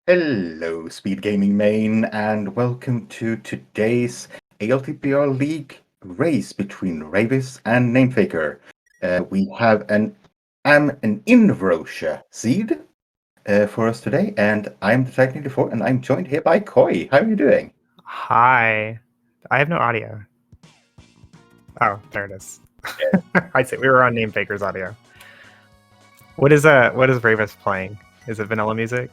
Hello, SpeedGaming main, and welcome to today's ALTTPR League race between Ravis and Namefaker. We have an Invrosia seed for us today, and I'm the Titan 84, and I'm joined here by Koi. How are you doing? Hi. I have no audio. Oh, there it is. I see. We were on Namefaker's audio. What is Ravis playing? Is it vanilla music?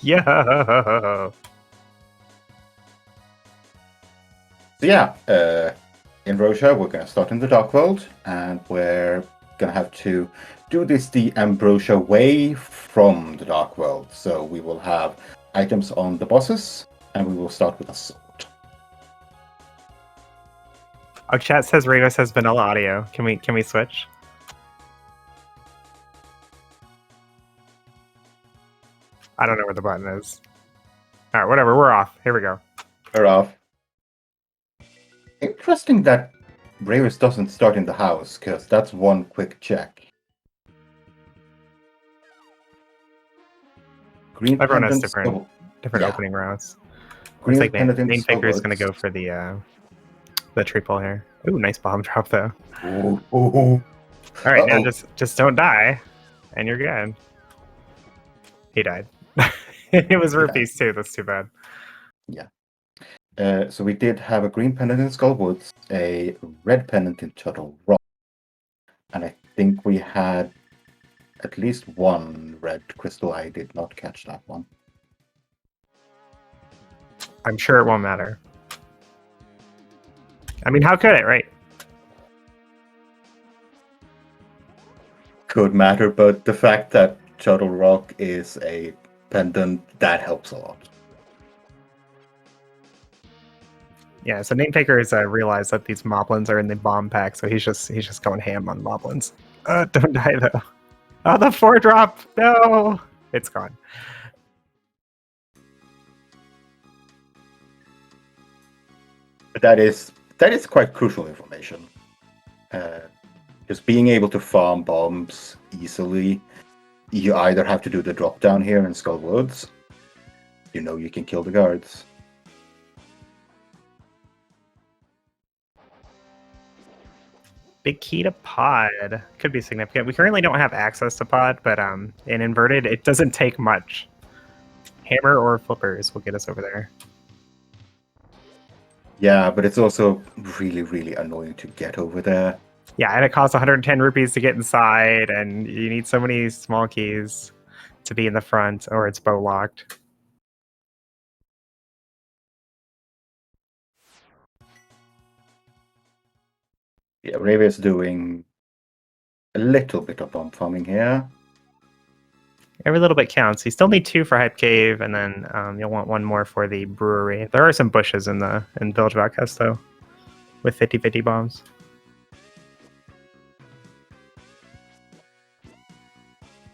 Yo! So yeah, in Rosia, we're going to start in the Dark World, and we're going to have to do this the Ambrosia way from the Dark World. So we will have items on the bosses, and we will start with a sword. Our chat says Ravis has vanilla audio. Can we switch? I don't know where the button is. Alright, whatever, we're off. Here we go. We're off. Interesting that Ravis doesn't start in the house, because that's one quick check. Green Everyone has pendants, different opening routes. Green Looks like Namefaker is going to go for the triple here. Ooh, nice bomb drop though. Ooh. Alright, now just don't die, and you're good. He died. It was rupees too, that's too bad. Yeah. So we did have a green pendant in Skullwoods, a red pendant in Turtle Rock, and I think we had at least one red crystal. I did not catch that one. I'm sure it won't matter. I mean, how could it, right? Could matter, but the fact that Turtle Rock is a pendant, that helps a lot. Yeah, so Namefaker has realized that these moblins are in the bomb pack, so he's just going ham on moblins. Don't die though. Oh, the 4-drop! No! It's gone. But that is quite crucial information. Just being able to farm bombs easily, you either have to do the drop down here in Skullwoods, you know you can kill the guards. Big key to pod. Could be significant. We currently don't have access to pod, but in inverted, it doesn't take much. Hammer or flippers will get us over there. Yeah, but it's also really, really annoying to get over there. Yeah, and it costs 110 rupees to get inside, and you need so many small keys to be in the front, or it's bow locked. Yeah, Ravi's doing a little bit of bomb farming here. Every little bit counts. You still need 2 for Hype Cave, and then you'll want 1 more for the brewery. There are some bushes in Village of Outcasts, though, with 50-50 bombs.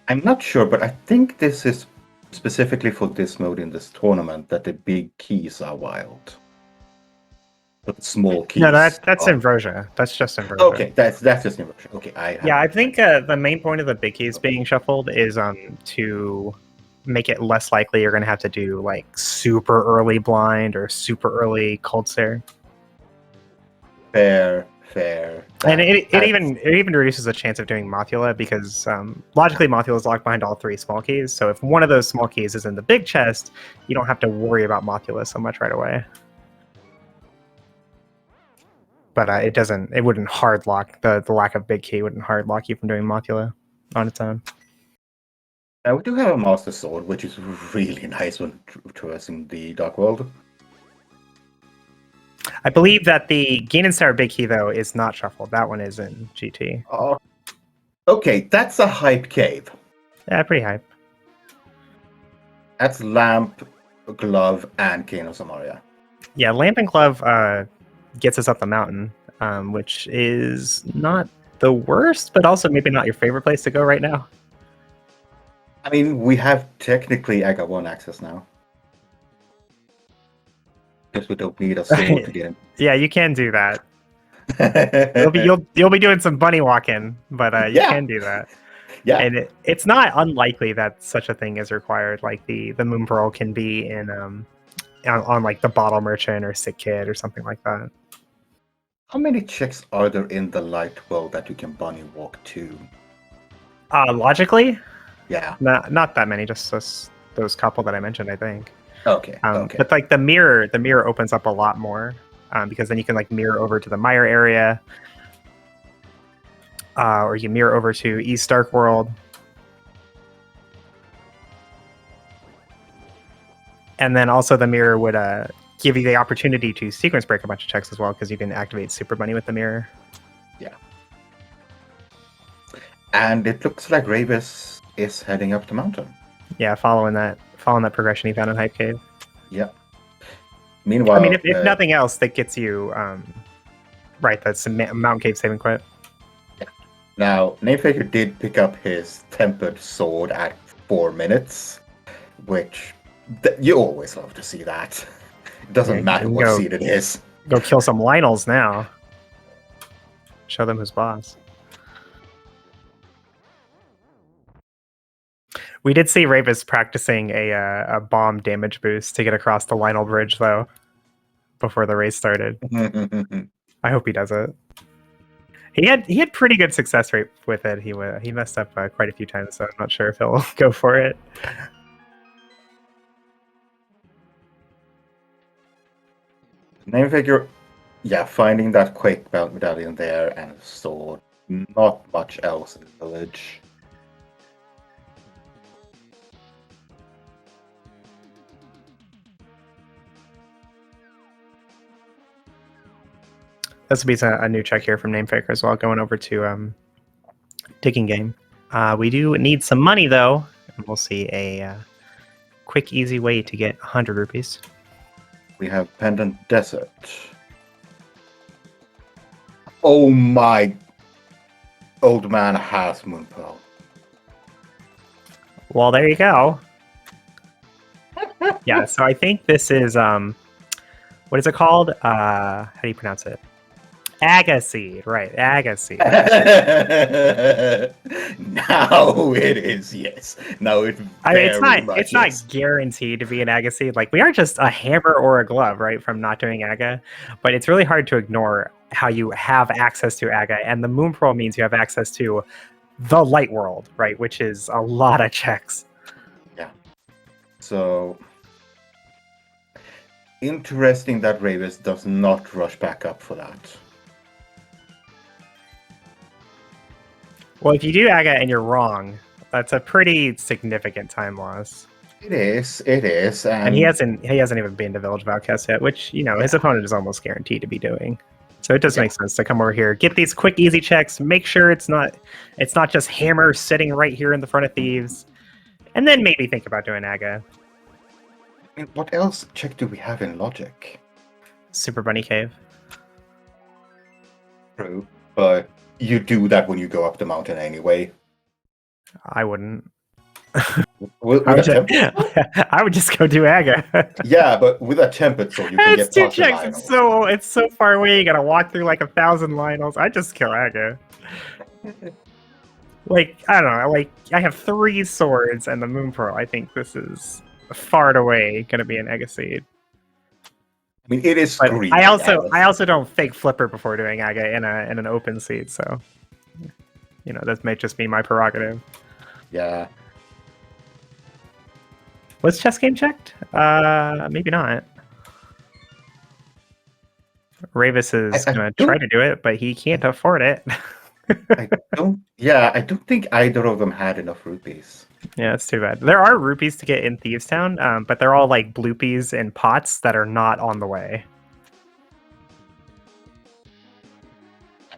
I'm not sure, but I think this is specifically for this mode in this tournament that the big keys are wild. But the small keys. No, that's Ambrosia. That's just Ambrosia. Okay, that's just Ambrosia. Okay, I think the main point of the big keys being shuffled is to make it less likely you're going to have to do like super early blind or super early cold stare. Fair. And it even reduces the chance of doing Mothula because logically Mothula is locked behind all 3 small keys. So if one of those small keys is in the big chest, you don't have to worry about Mothula so much right away. But it wouldn't hard lock, the lack of big key wouldn't hard lock you from doing Mothula on its own. We do have a Master Sword, which is really nice when traversing the Dark World. I believe that the Ganon big key, though, is not shuffled. That one is in GT. Oh, okay, that's a hype cave. Yeah, pretty hype. That's Lamp, Glove, and Kano Samaria. Yeah, Lamp and Glove gets us up the mountain, which is not the worst, but also maybe not your favorite place to go right now. I mean, we have technically Aga 1 access now. Because we don't need a sword to get in. Yeah, you can do that. You'll be doing some bunny walking, but you can do that. Yeah. And it's not unlikely that such a thing is required. Like the Moon Pearl can be in on like the Bottle Merchant or Sick Kid or something like that. How many chicks are there in the light world that you can bunny walk to? Logically, Yeah. not that many. Just those couple that I mentioned, I think. Okay. Okay. But like the mirror opens up a lot more because then you can like mirror over to the Mire area, or you mirror over to East Dark World. And then also the mirror would give you the opportunity to sequence break a bunch of checks as well, because you can activate Super Bunny with the mirror. Yeah. And it looks like Ravis is heading up the mountain. Yeah, following that progression he found in Hype Cave. Yeah. Meanwhile, I mean, if nothing else, that gets you right. That's a Mountain Cave saving quit. Yeah. Now, Namefaker did pick up his tempered sword at 4 minutes, which you always love to see that. It doesn't matter what seed it is. Go kill some Lionels now. Show them who's boss. We did see Ravis practicing a bomb damage boost to get across the Lionel Bridge, though, before the race started. I hope he does it. He had pretty good success rate with it. He messed up quite a few times, so I'm not sure if he'll go for it. Namefigure, yeah, finding that Quake Belt medallion there and a sword. Not much else in the village. This will be a new check here from Namefaker as well, going over to Digging Game. We do need some money, though, and we'll see a quick, easy way to get 100 rupees. We have Pendant Desert. Oh my... Old man has Moon Pearl. Well, there you go. Yeah, so I think this is, what is it called? How do you pronounce it? Agaseed, right? Agaseed. Now it is, yes. Now it. I mean, it's not guaranteed to be an Agaseed. Like, we aren't just a hammer or a glove, right? From not doing Aga, but it's really hard to ignore how you have access to Aga, and the Moon Pearl means you have access to the Light World, right? Which is a lot of checks. Yeah. So interesting that Ravis does not rush back up for that. Well, if you do Aga and you're wrong, that's a pretty significant time loss. It is. And he hasn't even been to Village of Outcasts yet, which, his opponent is almost guaranteed to be doing. So it does make sense to come over here, get these quick, easy checks, make sure it's not just Hammer sitting right here in the front of Thieves, and then maybe think about doing Aga. I mean, what else check do we have in Logic? Super Bunny Cave. True, but you do that when you go up the mountain anyway. I wouldn't. I would just go do Aga. Yeah, but with a tempered sword, you can get two checks. It's so far away. You gotta walk through like 1,000 Lionels. I just kill Aga. Like, I don't know. Like, I have 3 swords and the Moon Pearl. I think this is far and away gonna be an Agaseed. I mean, it is. But I also don't fake flipper before doing Aga in an open seat. So, that may just be my prerogative. Yeah. Was chess game checked? Maybe not. Ravis is gonna try to do it, but he can't afford it. I don't think either of them had enough rupees. Yeah, it's too bad. There are rupees to get in Thieves Town, but they're all like bloopies and pots that are not on the way.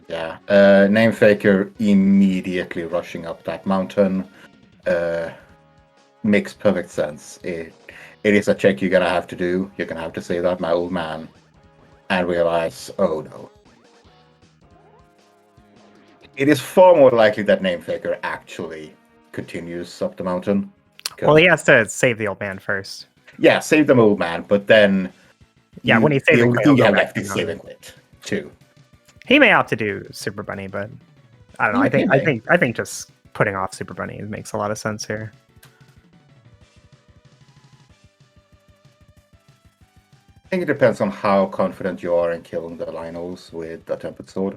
Yeah. Namefaker immediately rushing up that mountain. Makes perfect sense. It is a check you're gonna have to do. You're gonna have to say that, my old man, and realize, oh no. It is far more likely that Namefaker actually continues up the mountain. Well, he has to save the old man first. Yeah, save the old man, but then when he saves the only thing you left is saving it too. He may opt to do Super Bunny, but I don't know. I think just putting off Super Bunny makes a lot of sense here. I think it depends on how confident you are in killing the Lionels with the Tempered Sword.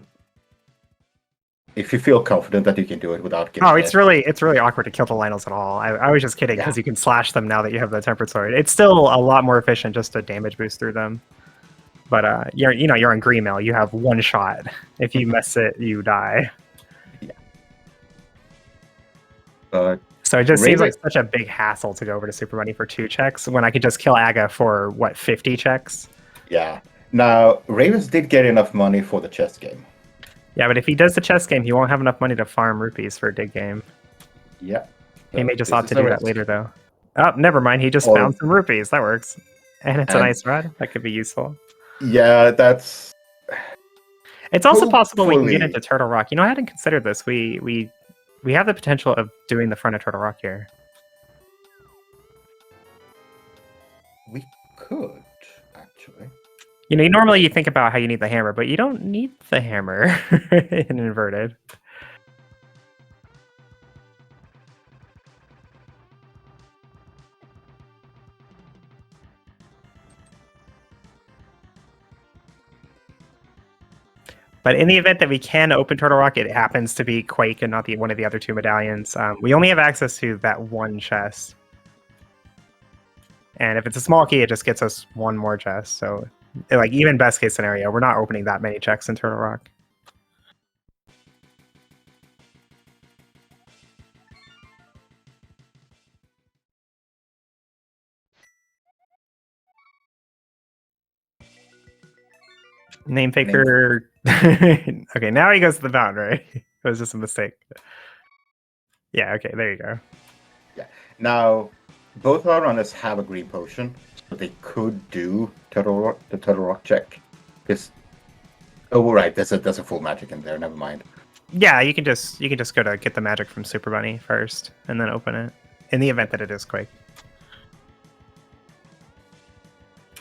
If you feel confident that you can do it without getting it's really awkward to kill the Lionels at all. I was just kidding because you can slash them now that you have the Tempered Sword. It's still a lot more efficient just to damage boost through them. But you're in Green Mail. You have one shot. If you miss it, you die. Yeah. But so it just seems like such a big hassle to go over to Super Bunny for 2 checks when I could just kill Aga for what 50 checks. Yeah. Now Ravens did get enough money for the chess game. Yeah, but if he does the chess game, he won't have enough money to farm rupees for a dig game. Yeah. He may just opt to do that later, though. Oh, never mind. He just found some rupees. That works. And it's a nice rod. That could be useful. Yeah, that's... It's also possible we can get into Turtle Rock. I hadn't considered this. We have the potential of doing the front of Turtle Rock here. We could, actually. Normally you think about how you need the hammer, but you don't need the hammer in inverted. But in the event that we can open Turtle Rock, it happens to be Quake and not one of the other 2 medallions. We only have access to that one chest. And if it's a small key, it just gets us 1 more chest. So, even best case scenario, we're not opening that many checks in Turtle Rock. Name faker. Okay, now he goes to the mountain, right? It was just a mistake. Yeah, okay, there you go. Yeah. Now, both our runners have a green potion, so they could do the Turtle Rock check. Oh, right, there's a full magic in there. Never mind. Yeah, you can just go to get the magic from Super Bunny first, and then open it. In the event that it is Quake.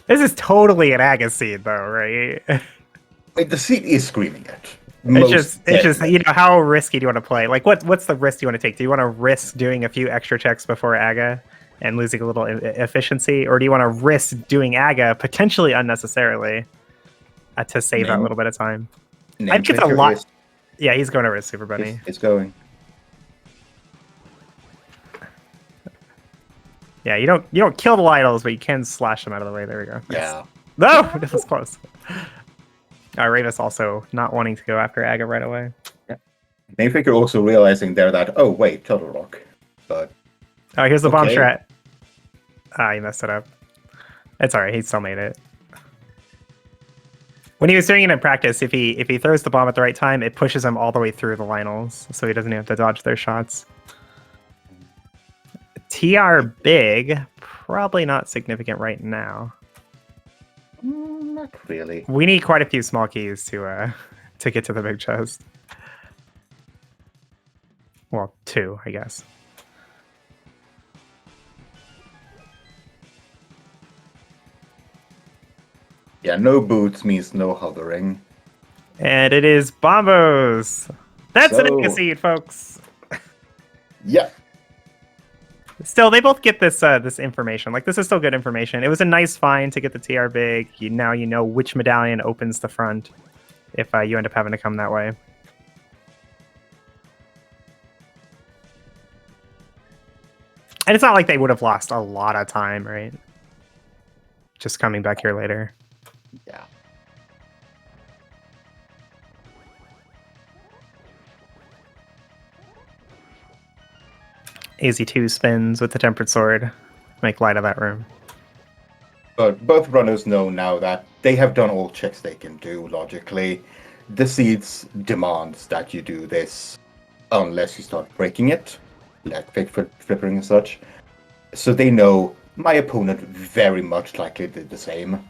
This is totally an Aga seed, though, right? Wait, the seed is screaming it. It's just how risky do you want to play? What's the risk you want to take? Do you want to risk doing a few extra checks before Aga and losing a little efficiency, or do you want to risk doing Aga potentially unnecessarily to save that little bit of time? I think it's a lot. Yeah, he's going to risk Super Bunny. It's going. Yeah, you don't kill the Lionels, but you can slash them out of the way. There we go. Yeah. No, this was close. Ravis also not wanting to go after Aga right away. Yeah. Namefaker also realizing there that, oh wait, Turtle Rock. But here's the bomb strat. He messed it up. It's alright, he still made it. When he was doing it in practice, if he throws the bomb at the right time, it pushes him all the way through the Lionels, so he doesn't even have to dodge their shots. TR big, probably not significant right now. Not really. We need quite a few small keys to get to the big chest. Well, 2, I guess. Yeah, no boots means no hovering. And it is Bombos! That's an Aga seed, folks! Yeah. Still, they both get this this information. This is still good information. It was a nice find to get the TR big. Now you know which medallion opens the front if you end up having to come that way. And it's not like they would have lost a lot of time, right? Just coming back here later. Yeah. AZ2 spins with the Tempered Sword. Make light of that room. But both runners know now that they have done all checks they can do logically. The seeds demands that you do this unless you start breaking it, like fake flipping and such. So they know my opponent very much likely did the same.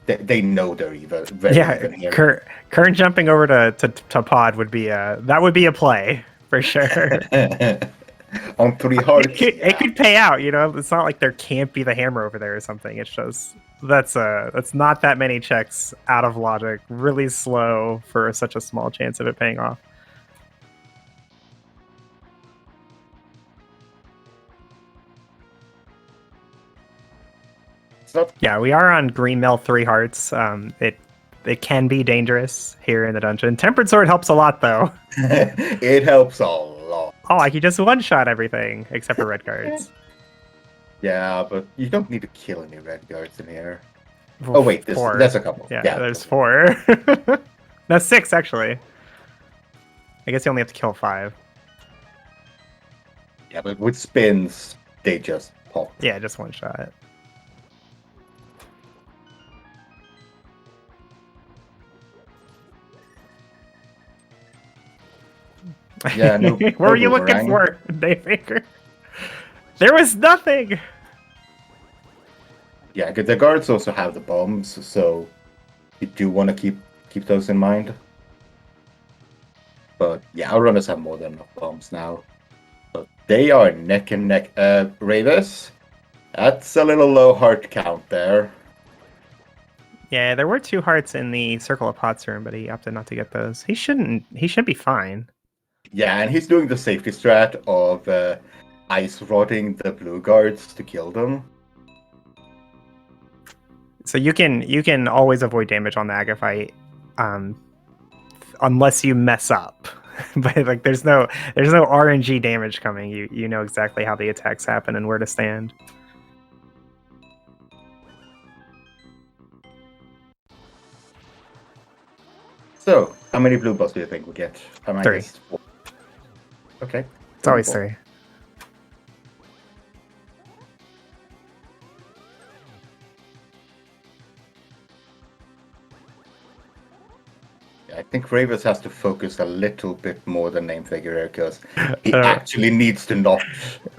They know they're even even here. Current jumping over to pod would be a play for sure. On 3 hearts. It could pay out, It's not like there can't be the hammer over there or something. It's just that's not that many checks out of logic. Really slow for such a small chance of it paying off. It's not. Yeah, we are on Green Mill 3 hearts. It can be dangerous here in the dungeon. Tempered Sword helps a lot, though. It helps a lot. Oh, I can just one-shot everything, except for red guards. Yeah, but you don't need to kill any red guards in here. Oof, Oh wait, four. there's a couple. Yeah, there's 4. No, 6, actually. I guess you only have to kill 5. Yeah, but with spins, they just pop. Yeah, just one-shot. Yeah, no. What were you looking for, Dave Baker? There was nothing. Yeah, because the guards also have the bombs, so you do want to keep those in mind. But yeah, our runners have more than enough bombs now. But they are neck and neck. Ravis, that's a little low heart count there. Yeah, there were 2 hearts in the Circle of Pots room, but he opted not to get those. He should be fine. Yeah, and he's doing the safety strat of ice rodding the blue guards to kill them. So you can always avoid damage on the Agafite, unless you mess up. But like, there's no RNG damage coming. You know exactly how the attacks happen and where to stand. So, how many blue balls do you think we get? 3. 4. Okay. It's always 3. I think Ravis has to focus a little bit more than Name Figure here, because he actually needs to not.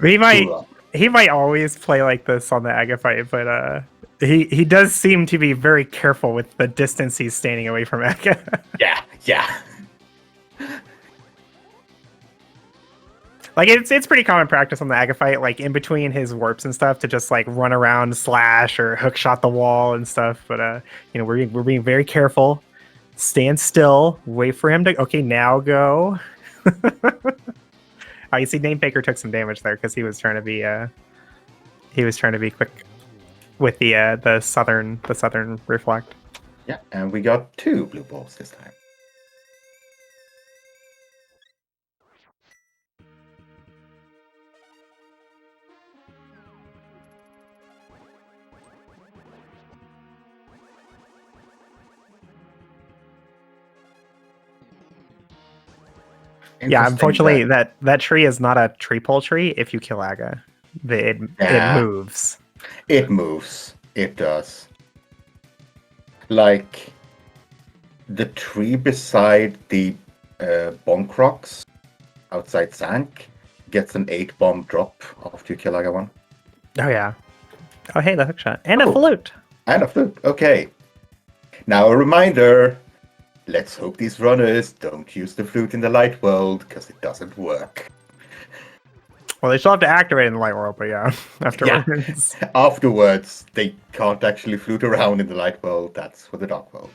He might always play like this on the Agafite, but he does seem to be very careful with the distance he's standing away from Aga. Yeah. Like, it's pretty common practice on the Agafite, like in between his warps and stuff, to just like run around, slash, or hook shot the wall and stuff. But we're being very careful. Stand still. Wait for him to. Okay, now go. Oh, you see, Name Baker took some damage there because he was trying to be quick with the southern reflect. Yeah, and we got 2 blue balls this time. Yeah, unfortunately, that tree is not a tree pole tree. If you kill Aga, it moves. It moves. It does. Like the tree beside the bonk rocks outside Sank gets an 8 bomb drop after you kill Aga 1. Oh yeah. Oh hey, the hookshot and a flute. And a flute. Okay. Now a reminder. Let's hope these runners don't use the flute in the light world, because it doesn't work. Well, they still have to activate in the light world, but yeah, afterwards. Yeah. Afterwards, they can't actually flute around in the light world. That's for the dark world.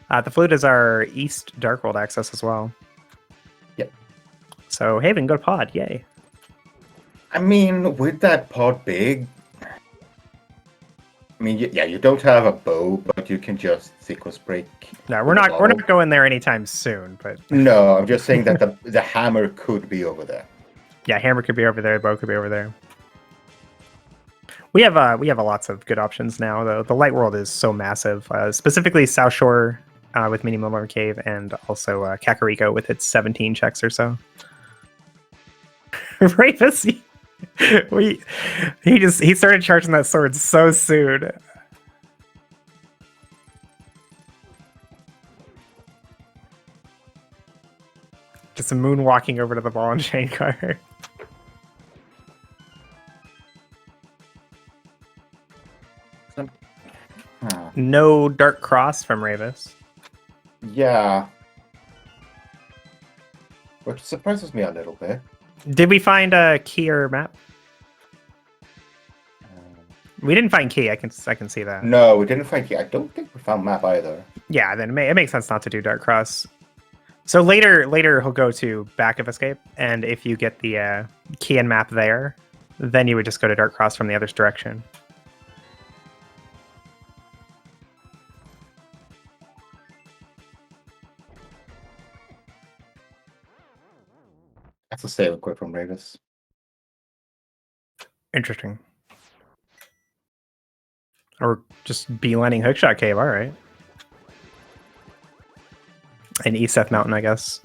The flute is our East Dark World access as well. Yep. So Haven, go to pod, yay. I mean, with that pod big, I mean, yeah, you don't have a bow, but you can just sequence break. No, we're not going there anytime soon. But no, I'm just saying that the hammer could be over there. Yeah, hammer could be over there. Bow could be over there. We have lots of good options now, though. The light world is so massive. Specifically, South Shore with Mini Milbar Cave, and also Kakariko with its 17 checks or so. Ravis, he started charging that sword so soon. Just moonwalking over to the ball and chain car. No Dark Cross from Ravis. Yeah. Which surprises me a little bit. Did we find a key or map? We didn't find key. I can see that. No, we didn't find key. I don't think we found map either. Yeah, then it makes sense not to do Dark Cross. So later he'll go to back of escape, and if you get the key and map there, then you would just go to Dark Cross from the other direction. That's a save quick from Ravis. Interesting. Or just beelining Hookshot Cave, alright. And Eseth Mountain, I guess.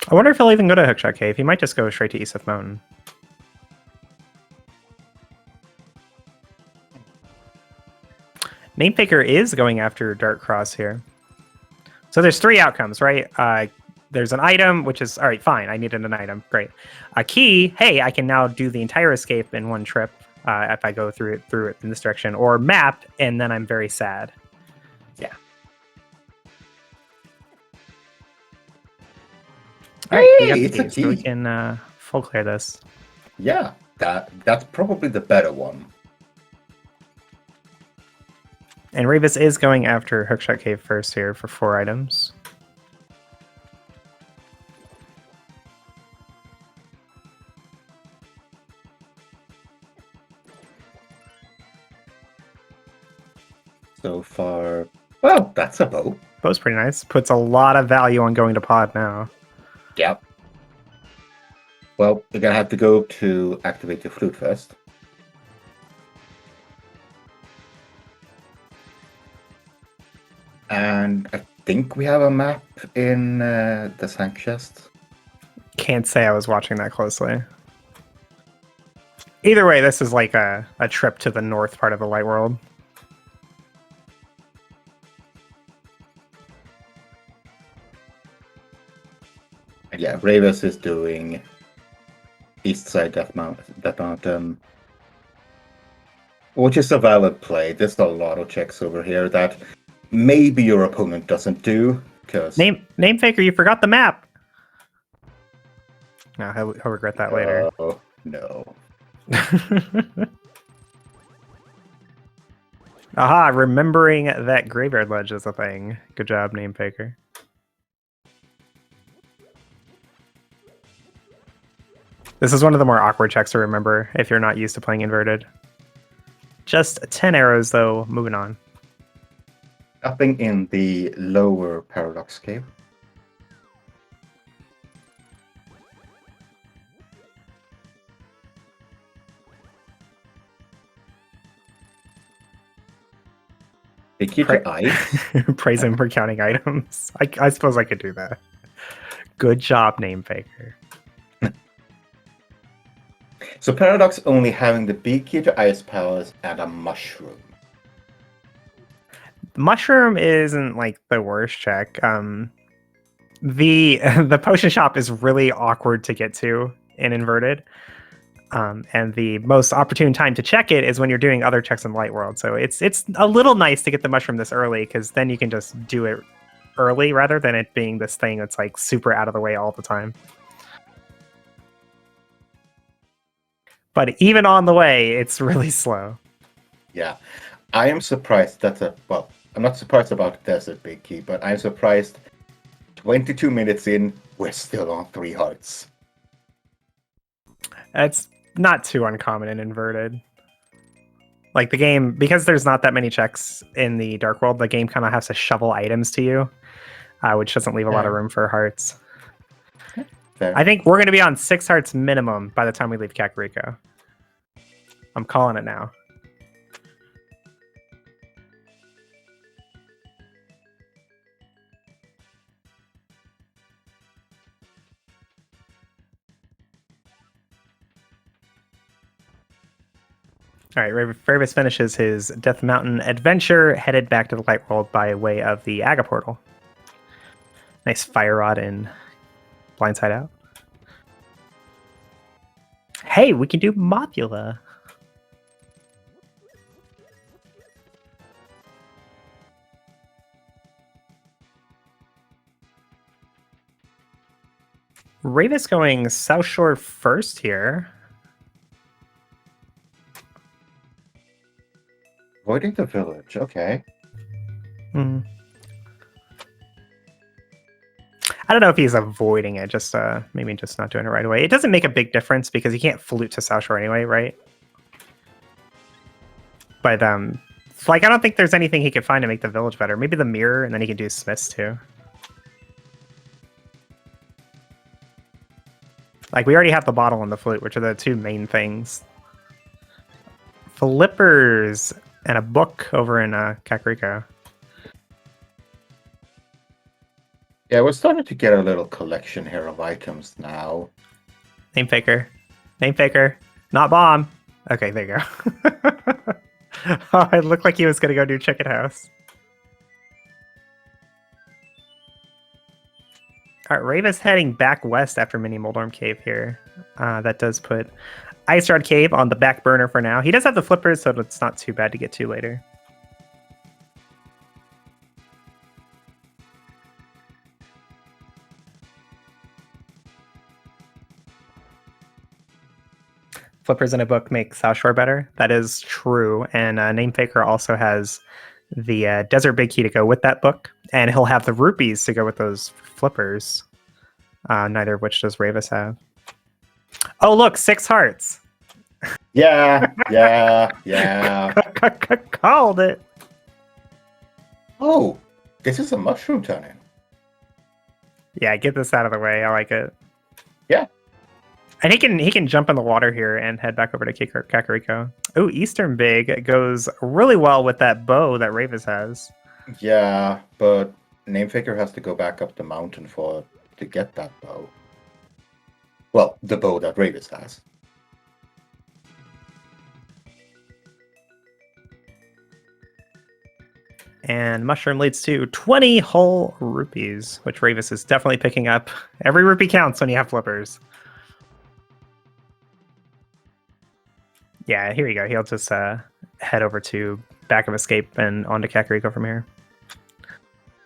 I wonder if he'll even go to Hookshot Cave. He might just go straight to Eseth Mountain. Namefaker is going after Dark Cross here. So there's 3 outcomes, right? There's an item, which is, all right, fine. I needed an item. Great. A key, hey, I can now do the entire escape in one trip if I go through it in this direction. Or map, and then I'm very sad. Yeah. All right, we got Hey, the it's a key, so we key. can full clear this. Yeah, that's probably the better one. And Ravis is going after Hookshot Cave first here for 4 items. So far, well, that's a bow. Bow's pretty nice. Puts a lot of value on going to pod now. Yep. Well, you're gonna have to go to activate your flute first. And I think we have a map in the sank chest. Can't say I was watching that closely. Either way, this is like a trip to the north part of the light world. And yeah, Ravis is doing east side Death Mountain, which is a valid play. There's a lot of checks over here that maybe your opponent doesn't do, because Namefaker, you forgot the map. No, he'll regret that later. Oh no. Aha, remembering that graveyard ledge is a thing. Good job, Namefaker. This is one of the more awkward checks to remember if you're not used to playing inverted. Just 10 arrows, though. Moving on. Nothing in the lower Paradox Cave. They keep your eyes. Praise him for counting items. I suppose I could do that. Good job, Namefaker. So Paradox only having the big key to Ice Palace and a mushroom. Mushroom isn't like the worst check. The potion shop is really awkward to get to in inverted. And the most opportune time to check it is when you're doing other checks in Light World. So it's a little nice to get the mushroom this early, because then you can just do it early rather than it being this thing that's like super out of the way all the time. But even on the way, it's really slow. Yeah, I am surprised well, I'm not surprised about Desert Big Key, but I'm surprised 22 minutes in, we're still on 3 hearts. It's not too uncommon in inverted. Like the game, because there's not that many checks in the Dark World, the game kind of has to shovel items to you, which doesn't leave a lot of room for hearts. Fair. I think we're going to be on 6 hearts minimum by the time we leave Kakariko. I'm calling it now. All right, Ravis finishes his Death Mountain adventure, headed back to the Light World by way of the Aga portal. Nice Fire Rod and Blindside Out. Hey, we can do Mobula. Ravis going South Shore first here. Avoiding the village, okay. Hmm. I don't know if he's avoiding it, just maybe just not doing it right away. It doesn't make a big difference because he can't flute to South Shore anyway, right? But like I don't think there's anything he could find to make the village better. Maybe the mirror, and then he can do Smiths too. Like we already have the bottle and the flute, which are the two main things. Flippers and a book over in Kakariko. Yeah, we're starting to get a little collection here of items now. Name faker. Name faker. Not bomb. Okay, there you go. Oh, it looked like he was gonna go do Chicken House. Alright, Raven's heading back west after Mini Moldorm Cave here. That does put Ice Rod Cave on the back burner for now. He does have the flippers, so it's not too bad to get to later. Flippers in a book make South Shore better. That is true. And Name Faker also has the Desert Big Key to go with that book. And he'll have the rupees to go with those flippers. Neither of which does Ravis have. Oh, look, 6 hearts. Yeah, yeah. Called it. Oh, this is a mushroom turn-in. Yeah, get this out of the way. I like it. Yeah. And he can jump in the water here and head back over to Kakariko. Oh, Eastern Big goes really well with that bow that Ravis has. Yeah, but Namefaker has to go back up the mountain to get that bow. Well, the bow that Ravis has. And Mushroom leads to 20 whole rupees, which Ravis is definitely picking up. Every rupee counts when you have flippers. Yeah, here you go. He'll just head over to Back of Escape and onto Kakariko from here.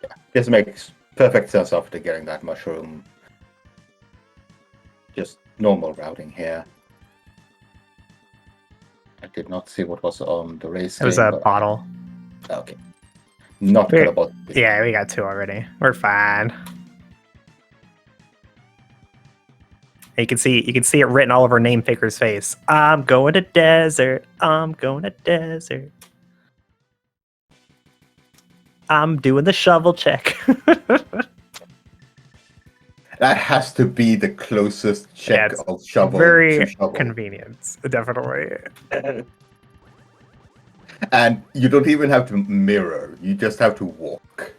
Yeah, this makes perfect sense after getting that mushroom. Just normal routing here. I did not see what was on the race. It was a bottle. Okay. Not good about this. Yeah, we got 2 already. We're fine. You can see it written all over Name Faker's face. I'm going to desert. I'm going to desert. I'm doing the shovel check. That has to be the closest check of shovel very to shovel. Convenience, definitely. And you don't even have to mirror. You just have to walk.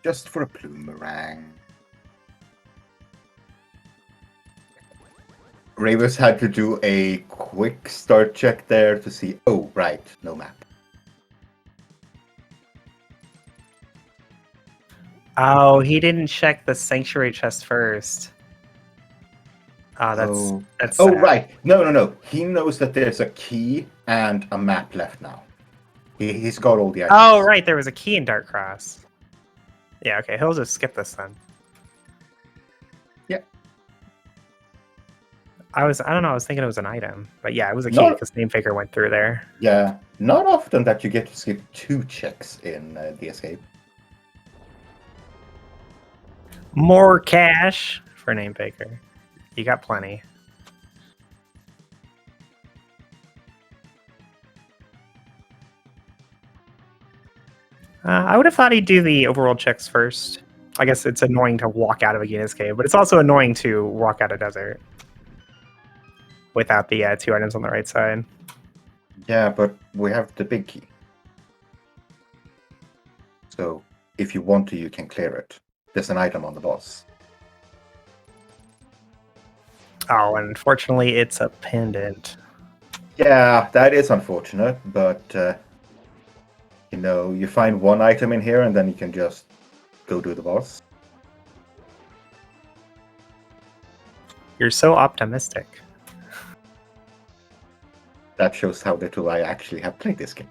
Just for a plumerang. Ravis had to do a quick start check there to see, oh, right, no map. Oh, he didn't check the sanctuary chest first. That's oh, sad. right. No. He knows that there's a key and a map left now. He's got all the items. Oh, right. There was a key in Dark Cross. Yeah, okay. He'll just skip this then. Yeah. I don't know. I was thinking it was an item. But yeah, it was a key because Name Faker went through there. Yeah. Not often that you get to skip 2 checks in the escape. More cash for Name Faker. You got plenty. I would have thought he'd do the overworld checks first. I guess it's annoying to walk out of a Guinness cave, but it's also annoying to walk out a desert without the 2 items on the right side. Yeah, but we have the big key. So if you want to, you can clear it. There's an item on the boss. Oh, unfortunately, it's a pendant. Yeah, that is unfortunate, but you find 1 item in here and then you can just go do the boss. You're so optimistic. That shows how little I actually have played this game.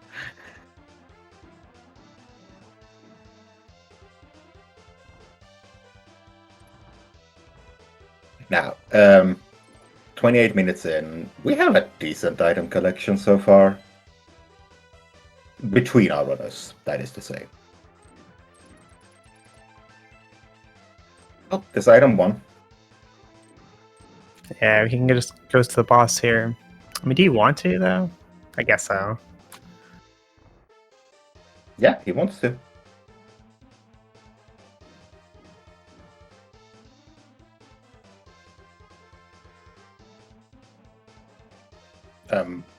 Now, 28 minutes in, we have a decent item collection so far. Between our runners, that is to say. Oh, this item won. Yeah, we can just goes to the boss here. I mean, do you want to though? I guess so. Yeah, he wants to.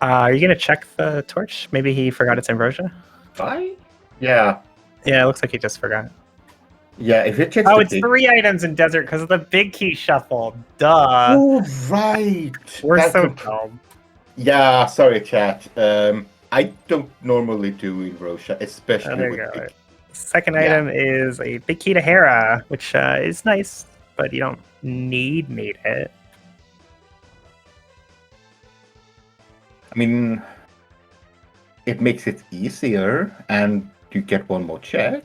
Are you gonna check the torch? Maybe he forgot its ambrosia. Yeah. Yeah, it looks like he just forgot. Yeah, if it checks Oh, the it's big... 3 items in desert because of the big key shuffle. Duh. Oh, right. We're That so could- dumb. Yeah, sorry, chat. I don't normally do ambrosia, Oh, especially there you with go. big... Second Yeah. item is a big key to Hera, which is nice, but you don't need it. I mean, it makes it easier, and you get one more check.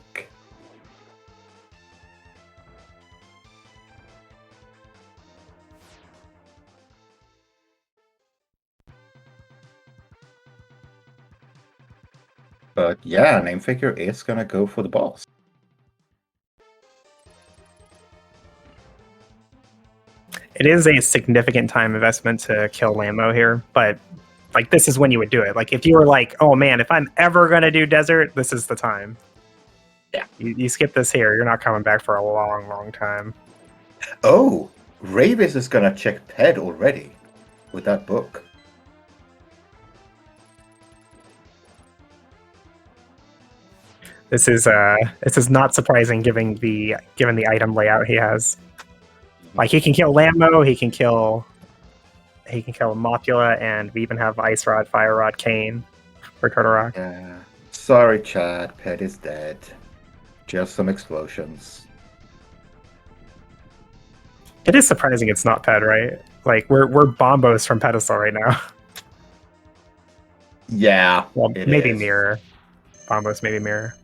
But yeah, Name Figure is gonna go for the boss. It is a significant time investment to kill Lambo here, but like this is when you would do it. Like if you were like, oh man, if I'm ever gonna do desert, this is the time. Yeah. You skip this here, you're not coming back for a long, long time. Oh, Ravis is gonna check Ped already with that book. This is not surprising given the item layout he has. Like he can kill Lambo, he can kill Mopula, and we even have Ice Rod, Fire Rod, Kane for Turtle Rock. Yeah. Sorry, Chad. Ped is dead. Just some explosions. It is surprising it's not Ped, right? Like we're bombos from Pedestal right now. Yeah. Well, maybe is. Mirror. Bombos, maybe Mirror.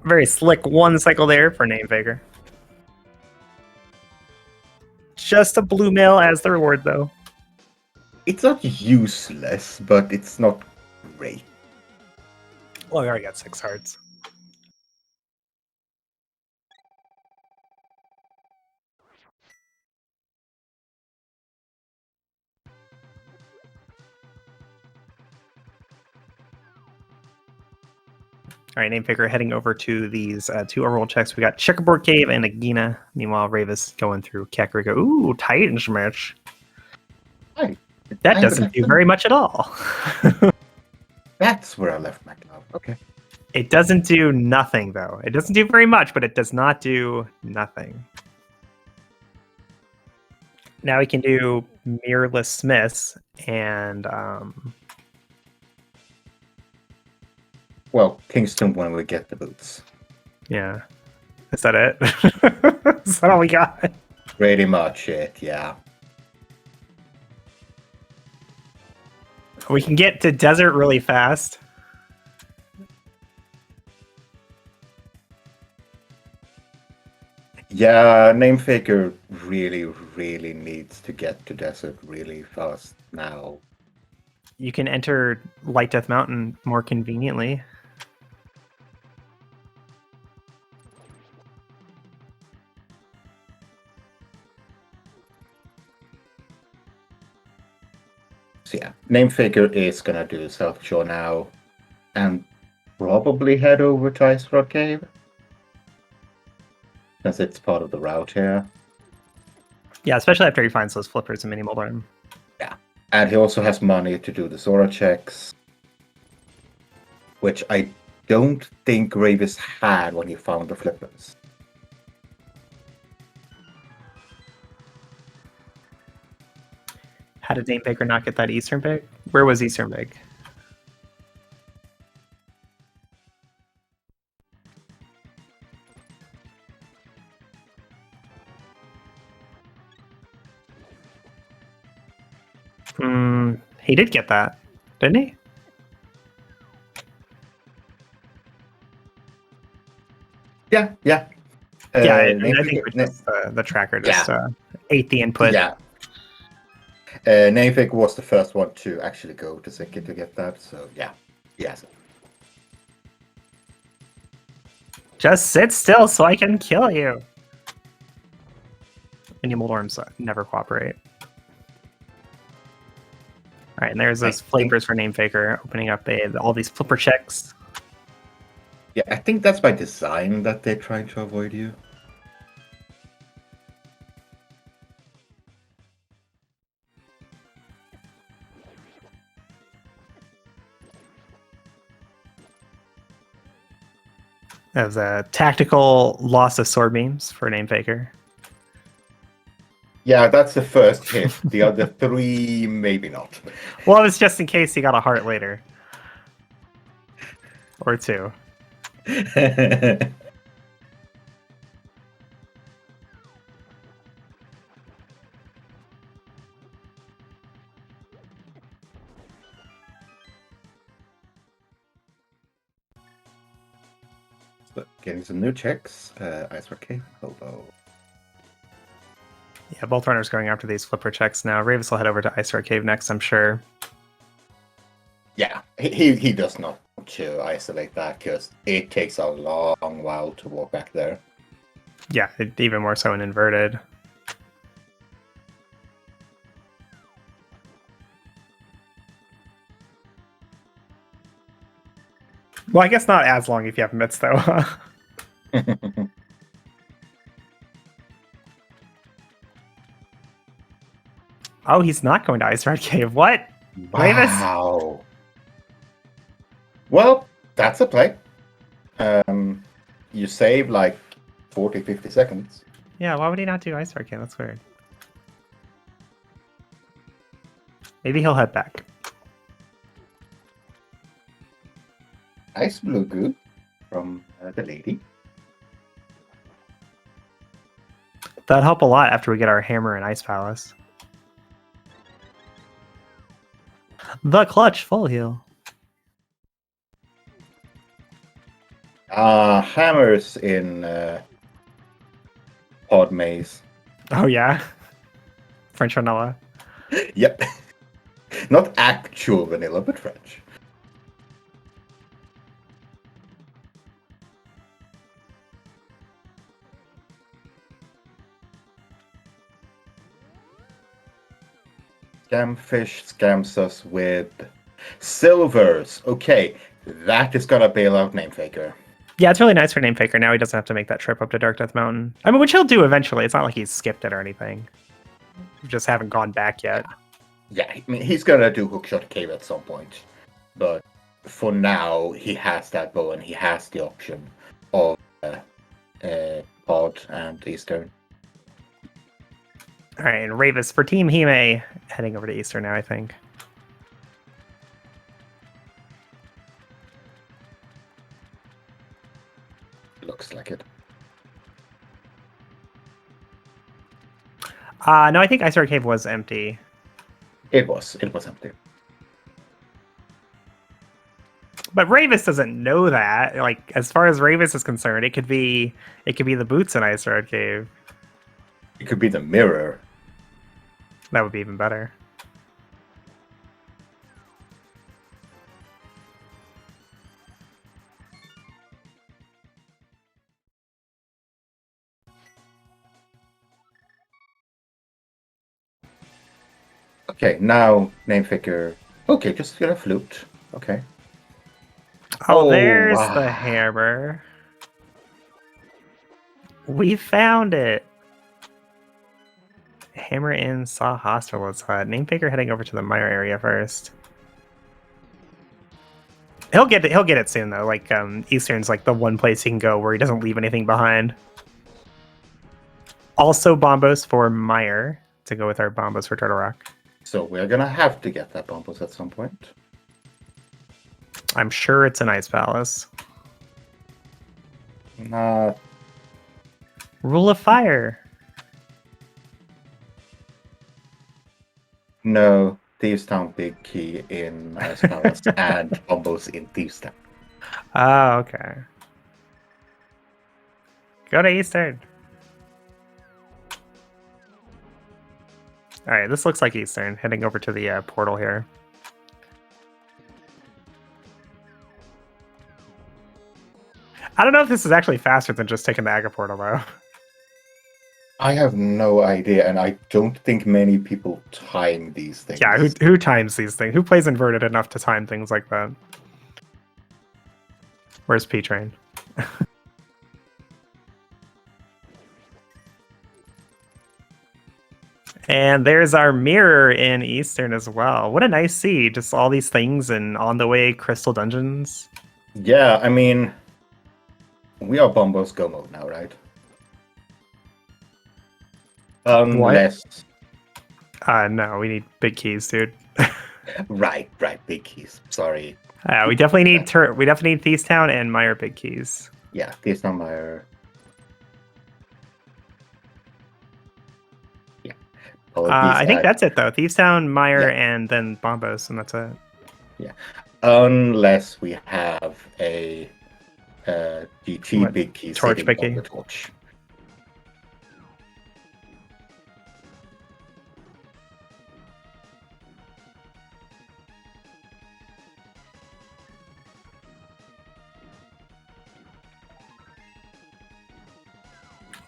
Very slick 1 cycle there for Name Faker. Just a blue mail as the reward, though. It's not useless, but it's not great. Well, we already got 6 hearts. All right, Name Picker heading over to these 2 overworld checks. We got Checkerboard Cave and Agina. Meanwhile, Ravis going through Kakariko. Ooh, Titan's match. Hey, That doesn't do very much at all. That's where I left my glove. Okay. It doesn't do nothing, though. It doesn't do very much, but it does not do nothing. Now we can do Mirrorless Smiths and... Well, Kingston when we get the boots. yeah. Is that it? Is that all we got? Pretty much it, yeah. We can get to desert really fast. Yeah, Name Faker really, really needs to get to desert really fast now. You can enter Light Death Mountain more conveniently. So yeah, Name Faker is gonna do South Shore now, and probably head over to Ice Rock Cave, since it's part of the route here. Yeah, especially after he finds those flippers in Mini Moldorm. Yeah, and he also has money to do the Zora checks, which I don't think Ravis had when he found the flippers. How did Name Baker not get that Eastern Big? Where was Eastern Big? He did get that, didn't he? Yeah. Yeah, I Name think figure, the tracker just yeah, ate the input. yeah. Name was the first one to actually go to Zeki to get that, so yeah, yes. Just sit still so I can kill you. And Moldorms never cooperate. All right, and there's those flippers for Name Faker opening up all these flipper checks. Yeah, I think that's by design that they're trying to avoid you. As a tactical loss of sword beams for Name Faker. Yeah, that's the first hit. The other three, maybe not. Well, it was just in case he got a heart later. Or two. So, getting some new checks. Ice Cave, Hobo. Yeah, both runners going after these flipper checks now. Ravis will head over to Ice Cave next, I'm sure. Yeah, he does not want to isolate that because it takes a long while to walk back there. Yeah, even more so in inverted. Well, I guess not as long if you have mitts, though. Oh, he's not going to Ice Cave. What? Wow. Well, that's a play. You save like 40, 50 seconds. Yeah, why would he not do Ice Cave? That's weird. Maybe he'll head back. Ice Blue Goo from the lady. That'd help a lot after we get our hammer and Ice Palace. The clutch full heal. Hammers in Pod Maze. Oh, yeah? French vanilla. Yep. Not actual vanilla, but French. Scamfish scams us with silvers. Okay, that is gonna bail out Name Faker. Yeah, it's really nice for Name Faker. Now he doesn't have to make that trip up to Dark Death Mountain. I mean, which he'll do eventually. It's not like he's skipped it or anything. We just haven't gone back yet. Yeah, I mean, he's gonna do Hookshot Cave at some point. But for now, he has that bow and he has the option of Pod and Eastern. All right, and Ravis for Team Hime heading over to Eastern now, I think. Looks like it. No, I think Ice Cave was empty. It was empty. But Ravis doesn't know that. Like, as far as Ravis is concerned, it could be the boots in Ice Cave. It could be the mirror. That would be even better. Okay, now Name Faker. Okay, just get a flute. Okay. Oh, there's wow. the hammer. We found it. Hammer in Saw Hospital's hut. Name Faker heading over to the Mire area first. He'll get it soon though. Like Eastern's like the one place he can go where he doesn't leave anything behind. Also Bombos for Mire to go with our Bombos for Turtle Rock. So we're gonna have to get that Bombos at some point. I'm sure it's an Ice Palace. Rule of Fire. No, Thieves Town Big Key in Ice Palace and Bombos in Thieves Town. Oh, okay. Go to Eastern. All right, this looks like Eastern. Heading over to the portal here. I don't know if this is actually faster than just taking the Aga portal, though. I have no idea, and I don't think many people time these things. Yeah, who times these things? Who plays inverted enough to time things like that? Where's P-Train? And there's our mirror in Eastern as well. What a nice see. Just all these things and on the way crystal dungeons. Yeah, I mean, we are Bombo's go mode now, right? Unless... No, we need big keys, dude. Right, big keys. Sorry. We definitely need Thieves Town and Meyer big keys. Yeah, Thieves Town, Meyer. Yeah. I think that's it though. Thieves Town, Meyer, and then Bombos, and that's it. Yeah. Unless we have a GT big key torch big key. The torch.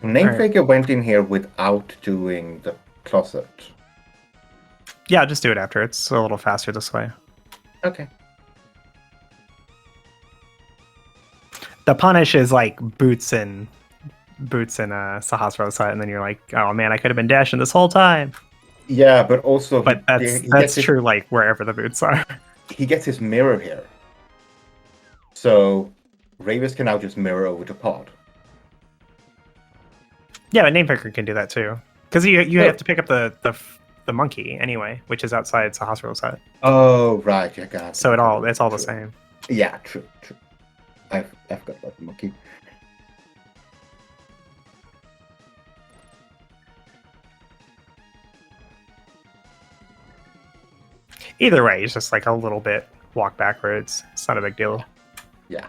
Namefaker went in here without doing the closet. Yeah, just do it after. It's a little faster this way. Okay. The punish is like boots in Sahasrara side, and then you're like, oh man, I could have been dashing this whole time. Yeah, but also, but that's true. Like wherever the boots are, he gets his mirror here, so Ravis can now just mirror over to Pod. Yeah, but Namefaker can do that too, because you have to pick up the monkey anyway, which is outside Sahasrara side. Oh right, yeah, got it. So it's all the same. Yeah, true. I've got that monkey. Either way, it's just like a little bit walk backwards. It's not a big deal. Yeah.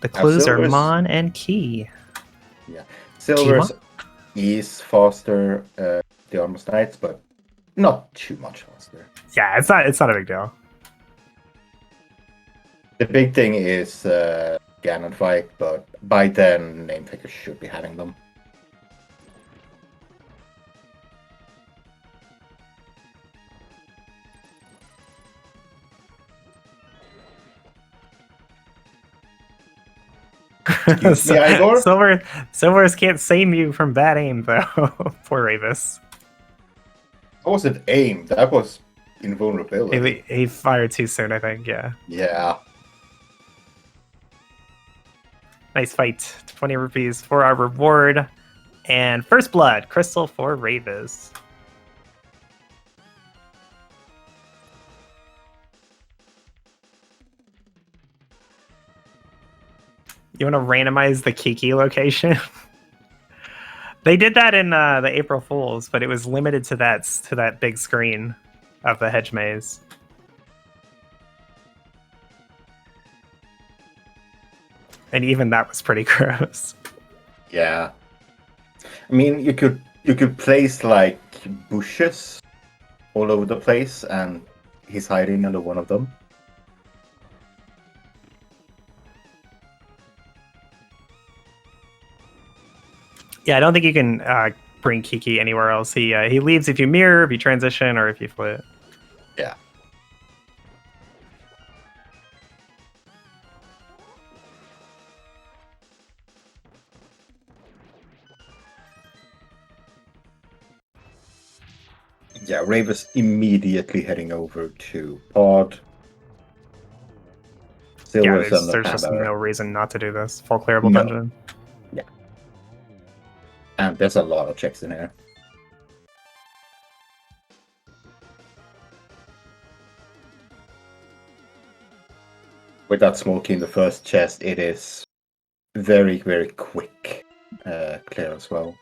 The clues are Mon and Key. Yeah. Silver's is faster the Almost Knights, but not too much faster. Yeah, it's not a big deal. The big thing is Ganon fight, but by then Namefaker should be having them. Excuse me, Igor? Silvers can't save you from bad aim, though. Poor Ravis. That wasn't aim. That was invulnerability. He fired too soon, I think. Yeah. Yeah. Nice fight. 20 rupees for our reward. And first blood, crystal for Ravis. You want to randomize the Kiki location? They did that in the April Fools, but it was limited to that big screen of the hedge maze. And even that was pretty gross. Yeah. I mean, you could place like bushes all over the place, and he's hiding under one of them. Yeah, I don't think you can bring Kiki anywhere else. He leaves if you mirror, if you transition, or if you flit. Yeah. Yeah, Ravis immediately heading over to Pod. Silver's there's just no reason not to do this. Full clearable dungeon. Yeah. And there's a lot of checks in here. With that smoky in the first chest, it is very, very quick clear as well.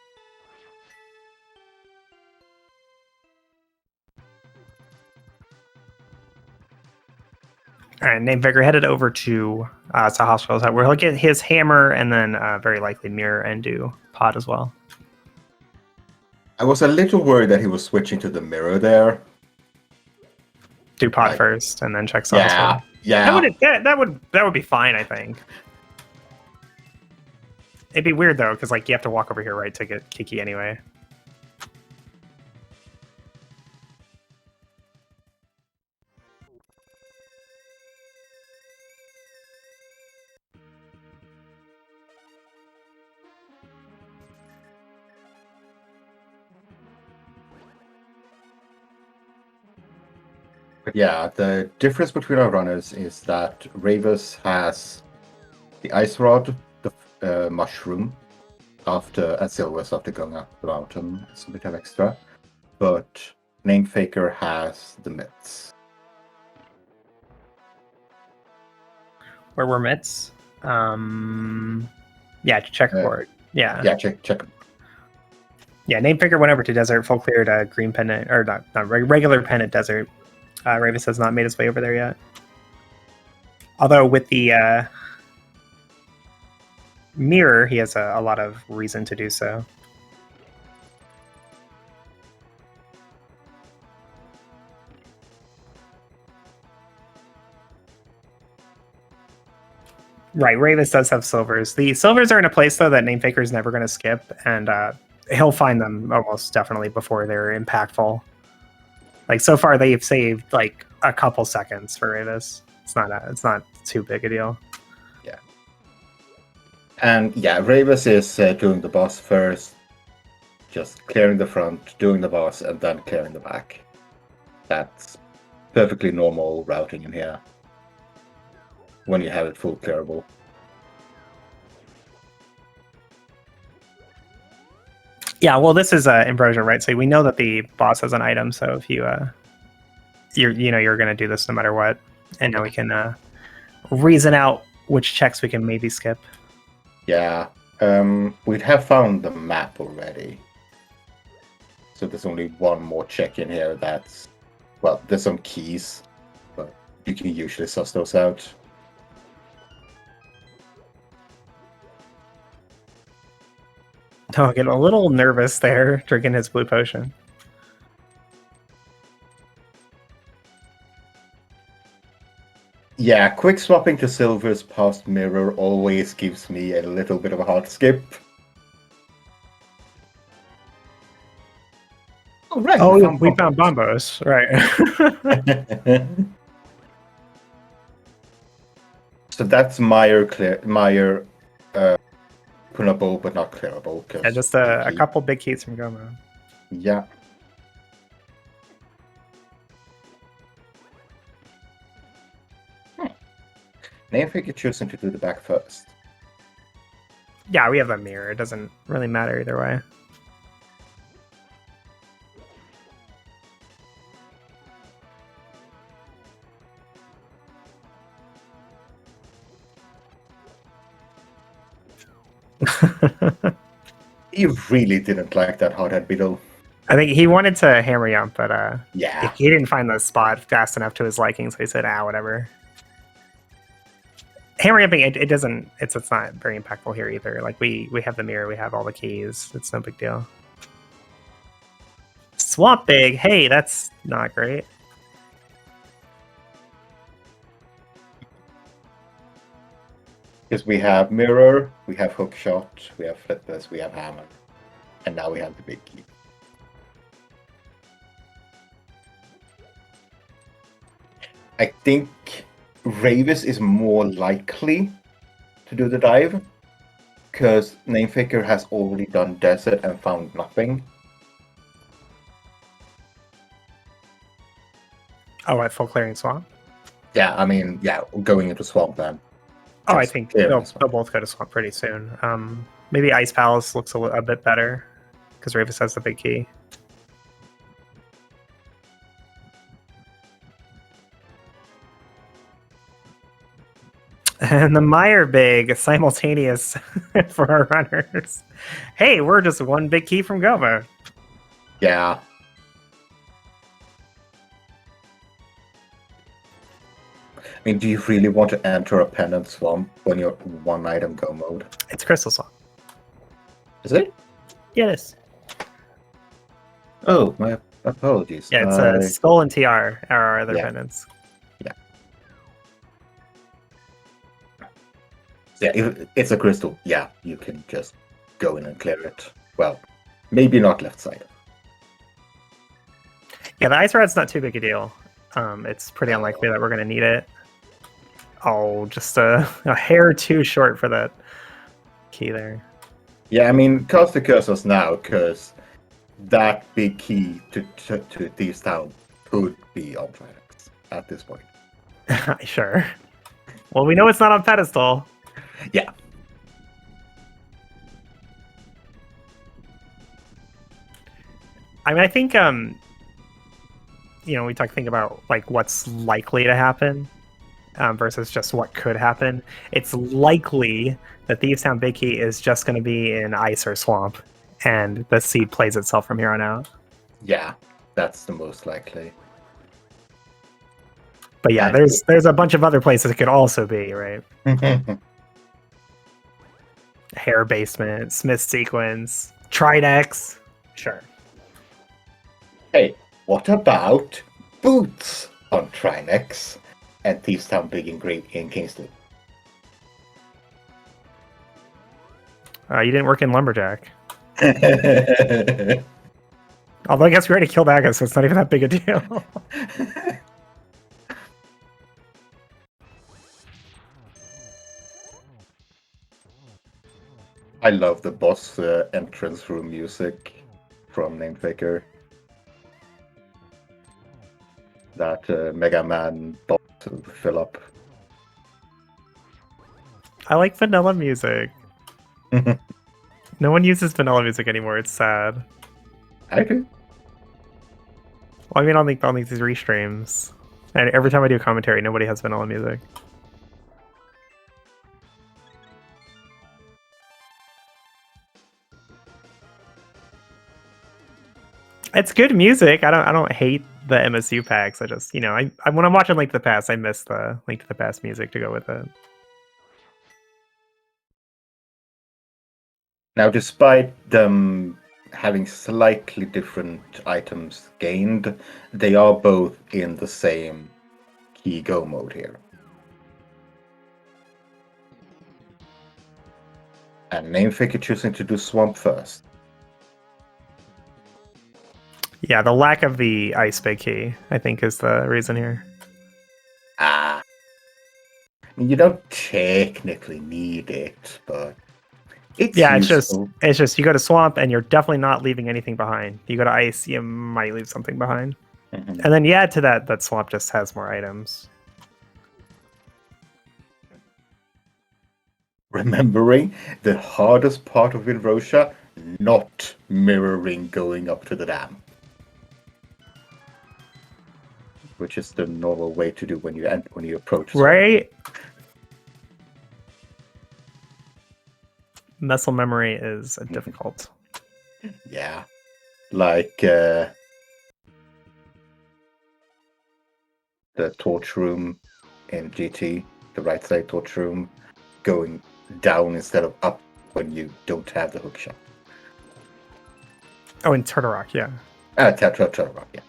All right, Name Vigor headed over to hospital's where he'll get his hammer and then very likely mirror and do pod as well. I was a little worried that he was switching to the mirror there. Do pod first and then check Yeah, yeah. That would be fine, I think. It'd be weird though, because like you have to walk over here, right, to get Kiki anyway. But yeah, the difference between our runners is that Ravis has the ice rod, the mushroom, and Silvers after going up the mountain. It's a bit of extra. But Name Faker has the mitts. Where were mitts? Yeah, checkboard. Yeah, check. Yeah, Name Faker went over to desert, full cleared green pennant, or not regular pennant desert. Ravis has not made his way over there yet. Although with the mirror, he has a lot of reason to do so. Right, Ravis does have silvers. The silvers are in a place, though, that Name Faker is never going to skip, and he'll find them almost definitely before they're impactful. Like, so far, they've saved, like, a couple seconds for Ravis. It's not too big a deal. Yeah. And, yeah, Ravis is doing the boss first, just clearing the front, doing the boss, and then clearing the back. That's perfectly normal routing in here when you have it full clearable. Yeah, well, this is Ambrosia, right? So we know that the boss has an item. So if you're going to do this no matter what, and now we can reason out which checks we can maybe skip. Yeah, we'd have found the map already. So there's only one more check in here. There's some keys, but you can usually suss those out. Oh, get a little nervous there, drinking his blue potion. Yeah, quick swapping to silvers past mirror always gives me a little bit of a hard skip. Oh, right. Oh, we found bombos, right. So that's Meyer pullable but not clearable. Yeah, just a couple big keys from Gomo. Yeah. Name Faker choosing to do the back first. Yeah, we have a mirror. It doesn't really matter either way. He really didn't like that hothead beetle. I think he wanted to hammer jump, but yeah, he didn't find the spot fast enough to his liking, so he said, whatever. Hammer jumping, it's not very impactful here either. Like we have the mirror, we have all the keys. It's no big deal. Swamp big, hey, that's not great. Because we have mirror, we have hook shot, we have flippers, we have hammer, and now we have the big key. I think Ravis is more likely to do the dive because Name Faker has already done desert and found nothing. Oh, at full clearing swamp? Yeah, I mean, yeah, going into swamp then. Oh, I think they'll both go to swamp pretty soon. Maybe Ice Palace looks a bit better because Ravis has the big key. And the Meyer big simultaneous for our runners. Hey, we're just one big key from Gomo. Yeah. I mean, do you really want to enter a Pennant Swamp when you're one item go mode? It's Crystal Swamp. Is it? Yeah, it is. Oh, my apologies. Yeah, it's a Skull and TR are our other Yeah. pendants. Yeah, if it's a crystal, yeah, you can just go in and clear it. Well, maybe not left side. Yeah, the Ice Rod's not too big a deal. It's pretty unlikely that we're going to need it. Oh, just a hair too short for that key there. Yeah, I mean, cast the curses now, because that big key to Thieves Town could be on Trinex at this point. Sure. Well, we know it's not on pedestal. Yeah. I mean, I think we think about like what's likely to happen versus just what could happen. It's likely that Thieves Town Big Key is just going to be in Ice or Swamp, and the seed plays itself from here on out. Yeah, that's the most likely. But yeah, there's a bunch of other places it could also be, right? Hair Basement, Smith Sequence, Trinex. Sure. Hey, what about Boots on Trinex and Thieves Town Big in Kingston? You didn't work in Lumberjack. Although I guess we already killed Agus, so it's not even that big a deal. I love the boss entrance room music from Namefaker. That Mega Man boss fill up. I like vanilla music. No one uses vanilla music anymore. It's sad. I do. Well, I mean, on these restreams, and every time I do commentary, nobody has vanilla music. It's good music. I don't hate the MSU packs. I just when I'm watching Link to the Past, I miss the Link to the Past music to go with it. Now, despite them having slightly different items gained, they are both in the same key go mode here. And Namefaker choosing to do Swamp first. Yeah, the lack of the Ice Big Key, I think, is the reason here. I mean, you don't technically need it, but it's useful. It's just you go to Swamp and you're definitely not leaving anything behind. You go to Ice, you might leave something behind. Mm-hmm. And then you add to that Swamp just has more items. Remembering the hardest part of Inrosha, not mirroring going up to the dam. Which is the normal way to do when you approach. Right? Muscle memory is difficult. Yeah. Like the torch room in GT, the right side torch room, going down instead of up when you don't have the hook shot. Oh, in Turtle Rock, yeah. Turtle Rock, yeah.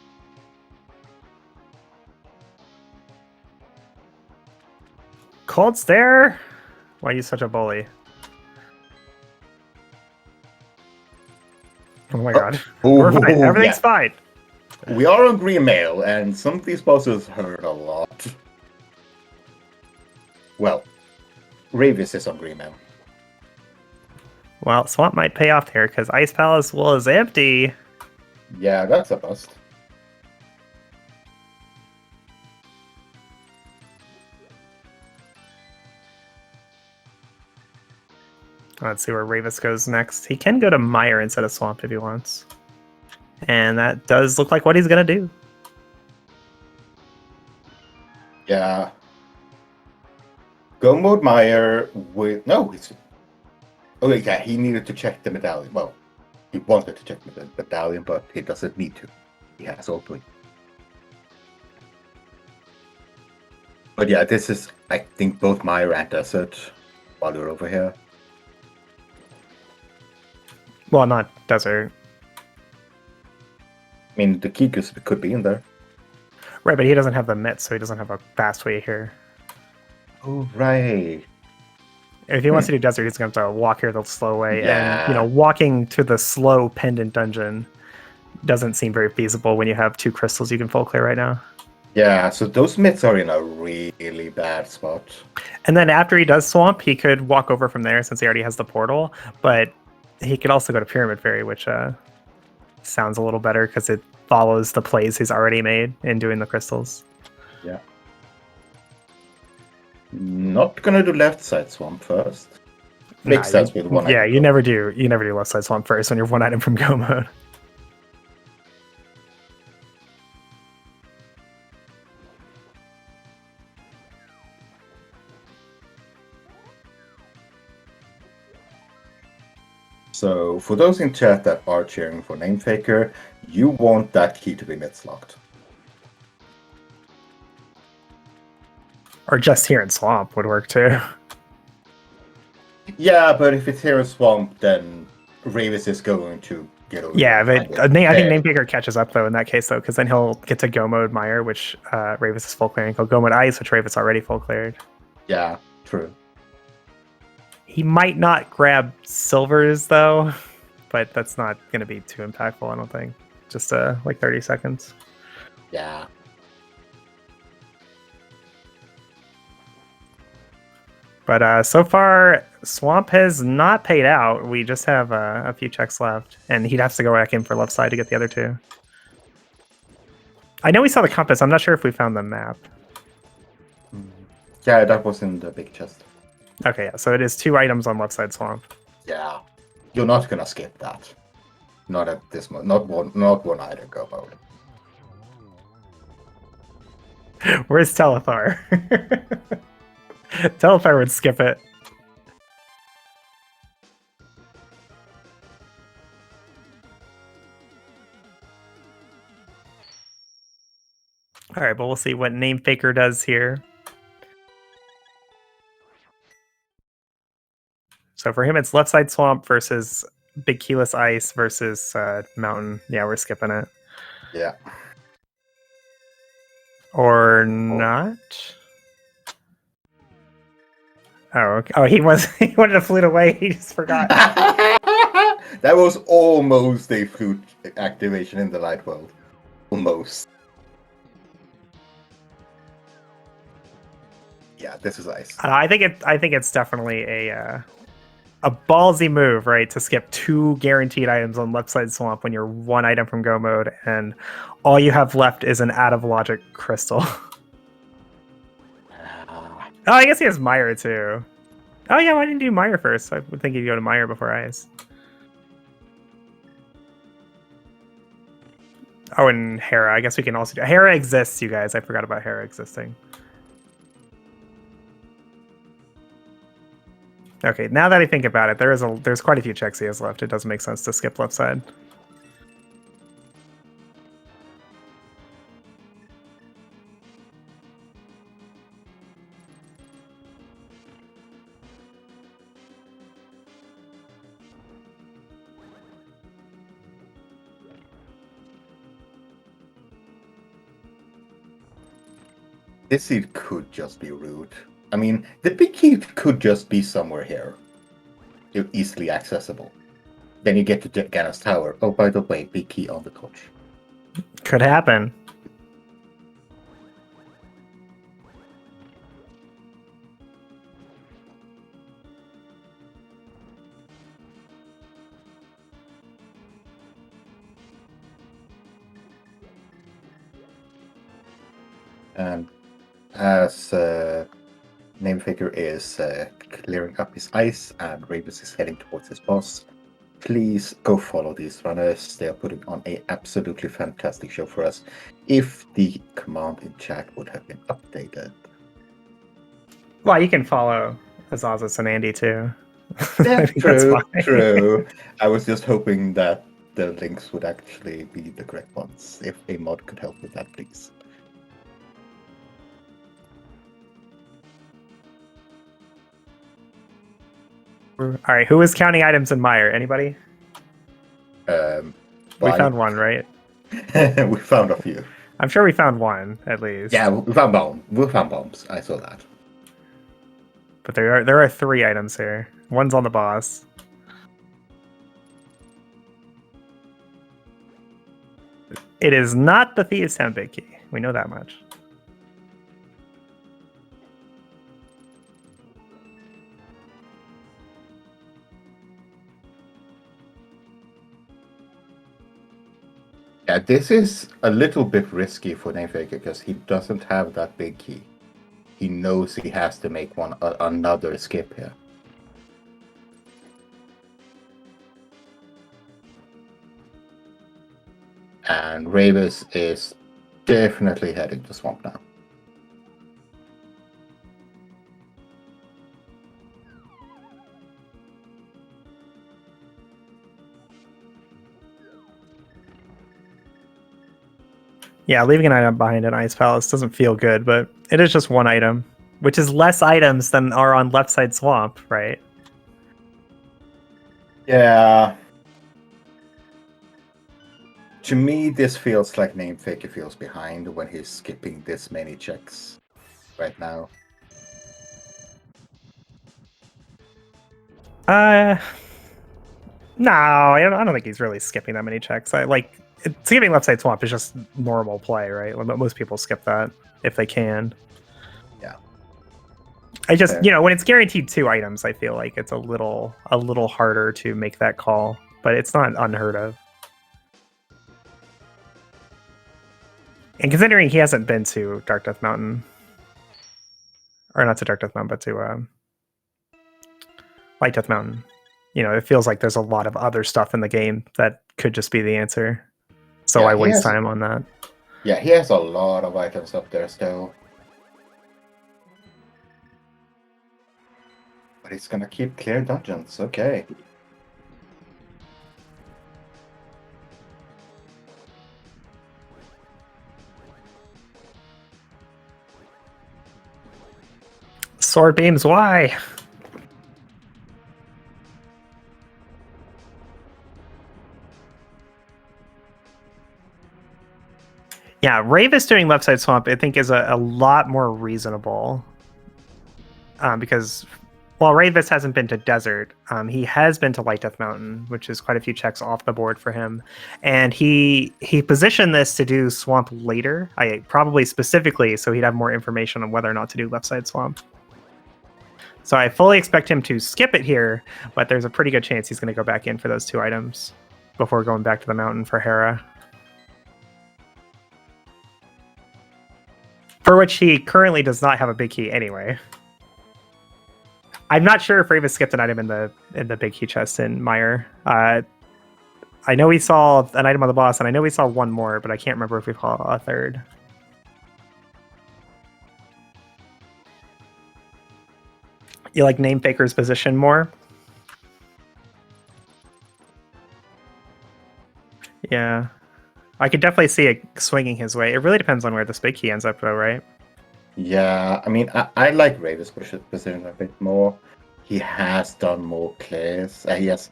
Cold Stare? Why are you such a bully? Oh my god. We're fine. Everything's fine. We are on green mail, and some of these bosses hurt a lot. Well, Ravius is on green mail. Well, Swamp might pay off here, because Ice Palace was empty. Yeah, that's a bust. Let's see where Ravis goes next. He can go to Mire instead of Swamp if he wants. And that does look like what he's going to do. Yeah. Go mode Mire with... No, it's... Oh, yeah, he needed to check the medallion. Well, he wanted to check the medallion, but he doesn't need to. He has all three. But yeah, this is, I think, both Mire and Desert while you're over here. Well, not desert. I mean, the Kikus could be in there. Right, but he doesn't have the mitt, so he doesn't have a fast way here. Oh, right. If he wants to do desert, he's going to have to walk here the slow way. Yeah. And, walking to the slow pendant dungeon doesn't seem very feasible when you have 2 crystals you can full clear right now. Yeah, so those myths are in a really bad spot. And then after he does swamp, he could walk over from there since he already has the portal. But he could also go to Pyramid Fairy, which sounds a little better because it follows the plays he's already made in doing the crystals. Yeah. Not gonna do left side swamp first. Makes sense with one. Yeah, you never do left side swamp first when you're 1 item from go mode. So for those in chat that are cheering for Namefaker, you want that key to be mid-locked. Or just here in swamp would work too. Yeah, but if it's here in swamp, then Ravis is going to get over. Yeah, but I think Namefaker catches up though in that case though, because then he'll get to go mode Mire, which Ravis is full clearing. He'll go mode Ice, which Ravis already full cleared. Yeah, true. He might not grab silvers though, but that's not going to be too impactful, I don't think. Just like 30 seconds. Yeah. But so far, Swamp has not paid out. We just have a few checks left, and he'd have to go back in for left side to get the other 2. I know we saw the compass. I'm not sure if we found the map. Yeah, that was in the big chest. Okay, yeah. So it is 2 items on left side swamp. Yeah, you're not gonna skip that. Not at this moment. Not one item go mode. Where's Telethar? Telethar would skip it. All right, but we'll see what Namefaker does here. So for him, it's left side swamp versus big keyless ice versus mountain. Yeah, we're skipping it. Yeah. Or not. Oh, he wanted to flute away. He just forgot. That was almost a flute activation in the light world. Almost. Yeah, this is ice. I think it's definitely a ballsy move, right? To skip 2 guaranteed items on left side swamp when you're 1 item from go mode, and all you have left is an out of logic crystal. Oh, I guess he has Mire too. Oh yeah, why didn't you do Mire first? I would think he'd go to Mire before Ice. Oh, and Hera. I guess we can also do... Hera exists, you guys. I forgot about Hera existing. Okay, now that I think about it, there's quite a few checks he has left. It doesn't make sense to skip left side. This seed could just be rude. I mean, the big key could just be somewhere here. You're easily accessible. Then you get to Ganon's Tower. Oh, by the way, big key on the torch. Could happen. And as Namefaker is clearing up his ice and Ravis is heading towards his boss, please go follow these runners. They are putting on an absolutely fantastic show for us. If the command in chat would have been updated. Well, you can follow Azazus and Andy too. Yeah, true. I was just hoping that the links would actually be the correct ones. If a mod could help with that, please. All right, who is counting items in Mire? Anybody? We Why? found one, right? We found a few. I'm sure we found one at least. Yeah, we found bombs. We found bombs. I saw that. But there are 3 items here. One's on the boss. It is not the Thieves' Town big key. We know that much. Yeah, this is a little bit risky for Namefaker because he doesn't have that big key. He knows he has to make another skip here. And Ravis is definitely heading to Swamp now. Yeah, leaving an item behind an Ice Palace doesn't feel good, but it is just one item, which is less items than are on left side swamp, right? Yeah. To me, this feels like Namefaker feels behind when he's skipping this many checks right now. No, I don't think he's really skipping that many checks. Skipping left side swamp is just normal play, right? Most people skip that if they can. Yeah. I just, when it's guaranteed 2 items, I feel like it's a little harder to make that call, but it's not unheard of. And considering he hasn't been to Dark Death Mountain, or not to Dark Death Mountain, but to Light Death Mountain, it feels like there's a lot of other stuff in the game that could just be the answer. So I waste time on that. Yeah, he has a lot of items up there still. But he's gonna keep clearing dungeons, okay. Sword beams, why? Yeah, Ravis doing left side swamp, I think, is a lot more reasonable. Because while Ravis hasn't been to Desert, he has been to Light Death Mountain, which is quite a few checks off the board for him. And he positioned this to do swamp later, probably specifically so he'd have more information on whether or not to do left side swamp. So I fully expect him to skip it here, but there's a pretty good chance he's going to go back in for those 2 items before going back to the mountain for Hera. For which he currently does not have a big key anyway. I'm not sure if Ravis skipped an item in the big key chest in Mire. I know we saw an item on the boss, and I know we saw one more, but I can't remember if we saw a third. You like Namefaker's position more? Yeah. I could definitely see it swinging his way. It really depends on where this big key ends up, though, right? Yeah, I mean, I like Ravis' position a bit more. He has done more clears. He has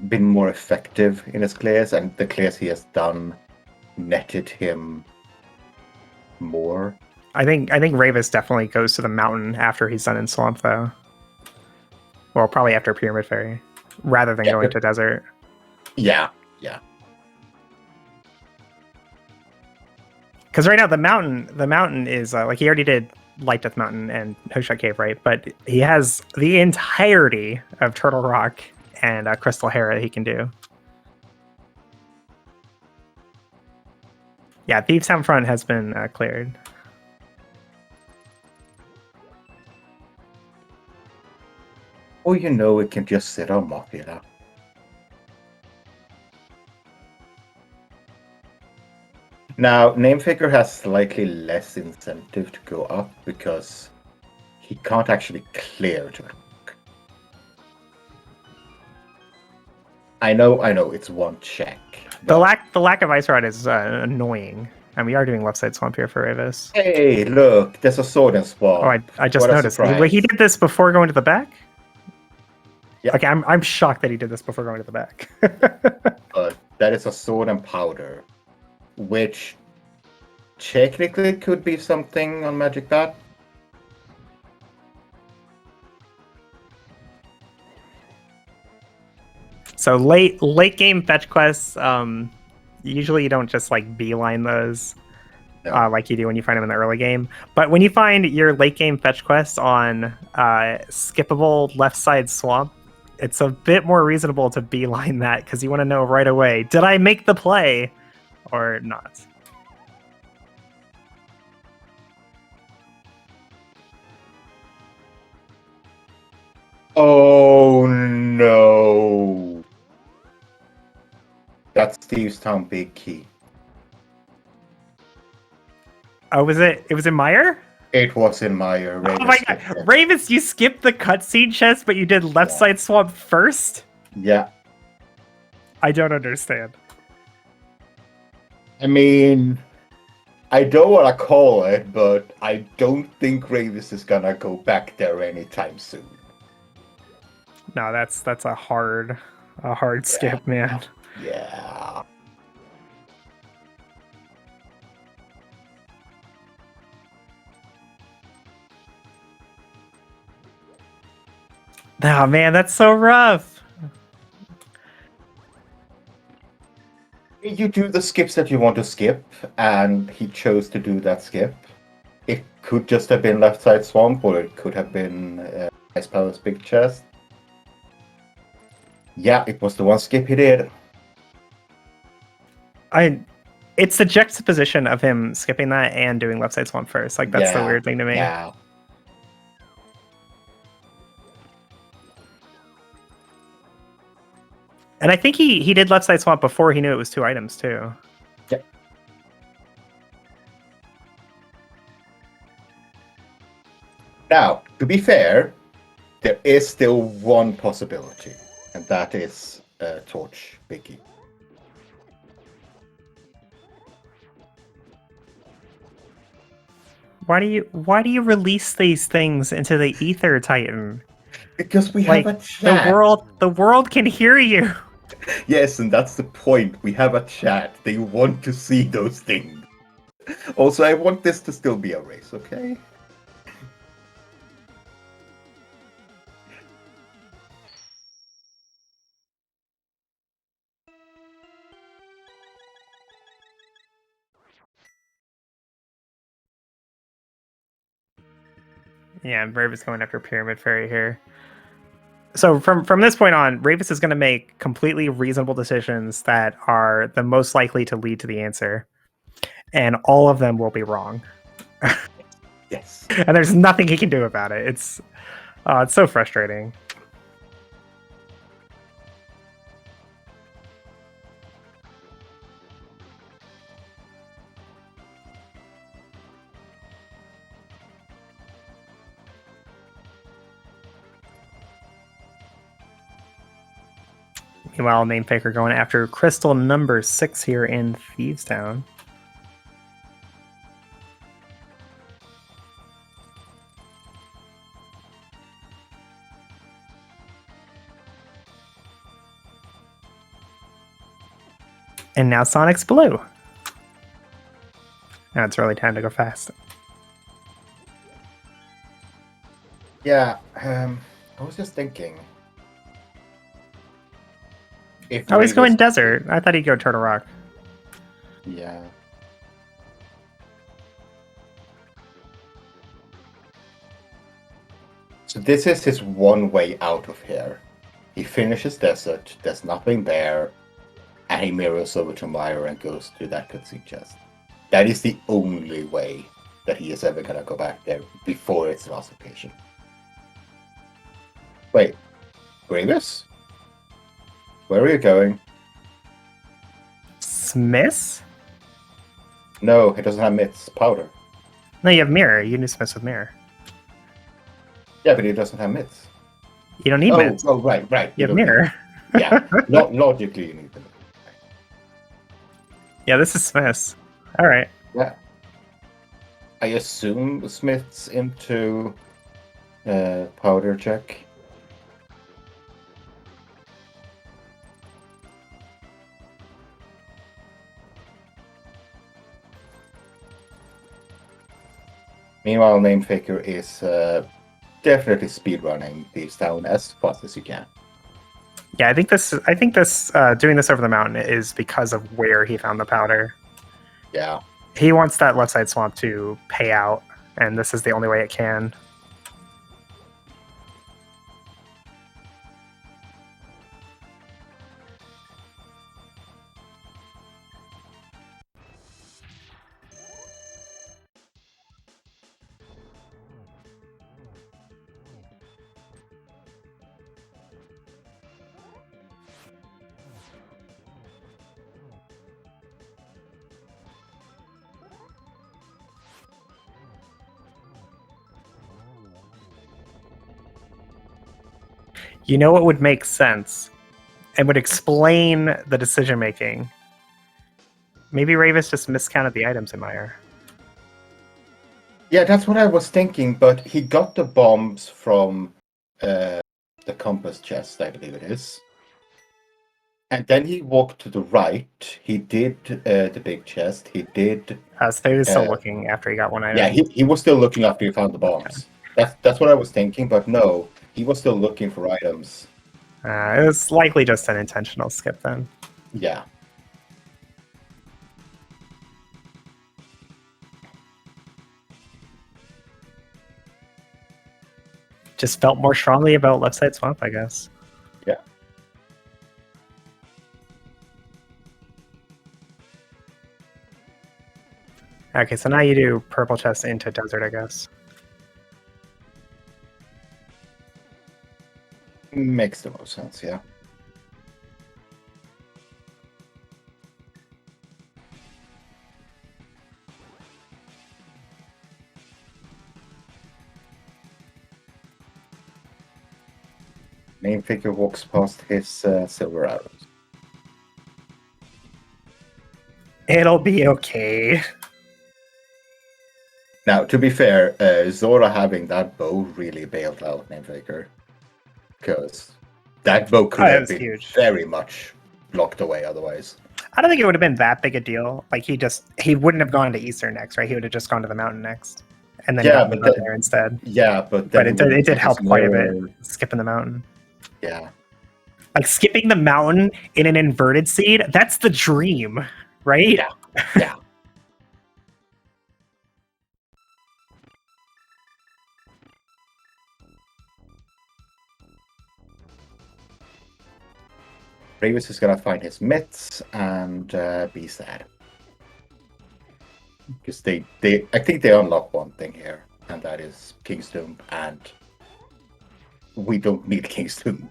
been more effective in his clears, and the clears he has done netted him more. I think Ravis definitely goes to the mountain after he's done in Swamp, though. Well, probably after Pyramid Fairy, rather than going to Desert. Yeah. Because right now the mountain is he already did Light Death Mountain and Hoshot Cave, right? But he has the entirety of Turtle Rock and Crystal Hera he can do. Yeah, Thieves' Town front has been cleared. Or it can just sit on Mafia. Now, Namefaker has slightly less incentive to go up because he can't actually clear to rock. I know, it's one check. The lack of Ice Rod is annoying. And we are doing left side swamp here for Ravis. Hey, look, there's a sword and swamp. Oh, I just noticed. Wait, he did this before going to the back? Yeah. Okay, I'm shocked that he did this before going to the back. But that is a sword and powder, which technically could be something on Magic Bat. So late game fetch quests, usually you don't just like beeline those No. like you do when you find them in the early game. But when you find your late game fetch quests on skippable left side swamp, it's a bit more reasonable to beeline that because you want to know right away, did I make the play or not? Oh no! That's Steve's Town Big Key. Oh, was it? It was in Meyer? It was in Meyer. Oh my god, Ravis, you skipped the cutscene chest, but you did left side swamp first? Yeah. I don't understand. I mean, I don't want to call it, but I don't think Ravis is gonna go back there anytime soon. No, that's a hard skip, man. Yeah. Oh man, that's so rough. You do the skips that you want to skip, and he chose to do that skip. It could just have been left side swamp, or it could have been Ice Palace Big Chest. Yeah, it was the one skip he did. It's the juxtaposition of him skipping that and doing left side swamp first. Like that's the weird thing to me. Yeah. And I think he did left side swamp before he knew it was 2 items too. Yep. Now, to be fair, there is still one possibility, and that is Torch Biggie. Why do you release these things into the ether, Titan? Because we have a chat. The world can hear you. Yes, and that's the point. We have a chat. They want to see those things. Also, I want this to still be a race, okay? Yeah, Ravis going after Pyramid Fairy here. So from this point on, Ravis is going to make completely reasonable decisions that are the most likely to lead to the answer, and all of them will be wrong. Yes. And there's nothing he can do about it. It's so frustrating. Meanwhile, Namefaker going after crystal number 6 here in Thieves Town. And now Sonic's blue. Now it's really time to go fast. Yeah, I was just thinking. Oh, he's going desert. I thought he'd go Turtle Rock. Yeah. So this is his one way out of here. He finishes desert, there's nothing there, and he mirrors over to Meyer and goes to that cutscene chest. That is the only way that he is ever gonna go back there before its last occasion. Wait, Gravis? Where are you going? Smiths? No, he doesn't have mitts. Powder. No, you have Mirror. You can do Smiths with Mirror. Yeah, but he doesn't have mitts. You don't need mitts. Oh, right. You have Mirror. Yeah, logically you need them. Yeah, this is Smiths. All right. Yeah. I assume Smith's into powder check. Meanwhile, Namefaker is definitely speedrunning these down as fast as you can. Yeah, I think this doing this over the mountain is because of where he found the powder. Yeah. He wants that left side swamp to pay out, and this is the only way it can. You know what would make sense and would explain the decision making? Maybe Ravis just miscounted the items in Meyer. Yeah, that's what I was thinking, but he got the bombs from the compass chest, I believe it is. And then he walked to the right. He did the big chest. He did. So he was still looking after he got one item. Yeah, he was still looking after he found the bombs. That's what I was thinking, but no, he was still looking for items. It was likely just an intentional skip then. Yeah. Just felt more strongly about left side swamp, I guess. Yeah. Okay, so now you do purple chest into desert, I guess. Makes the most sense, yeah. Main figure walks past his silver arrows. It'll be okay. Now, to be fair, Zora having that bow really bailed out Namefaker. Because that bow could have been huge. very much blocked away otherwise. I don't think it would have been that big a deal. Like he wouldn't have gone to Eastern next, right? He would have just gone to the mountain next, and then Yeah, gotten but there instead. Yeah, but it did help quite a bit. Skipping the mountain. Yeah. Like skipping the mountain in an inverted seed, that's the dream, right? Yeah. Yeah. Ravis is gonna find his mitts and be sad. Because I think they unlock one thing here, and that is King's Tomb, and we don't need King's Tomb.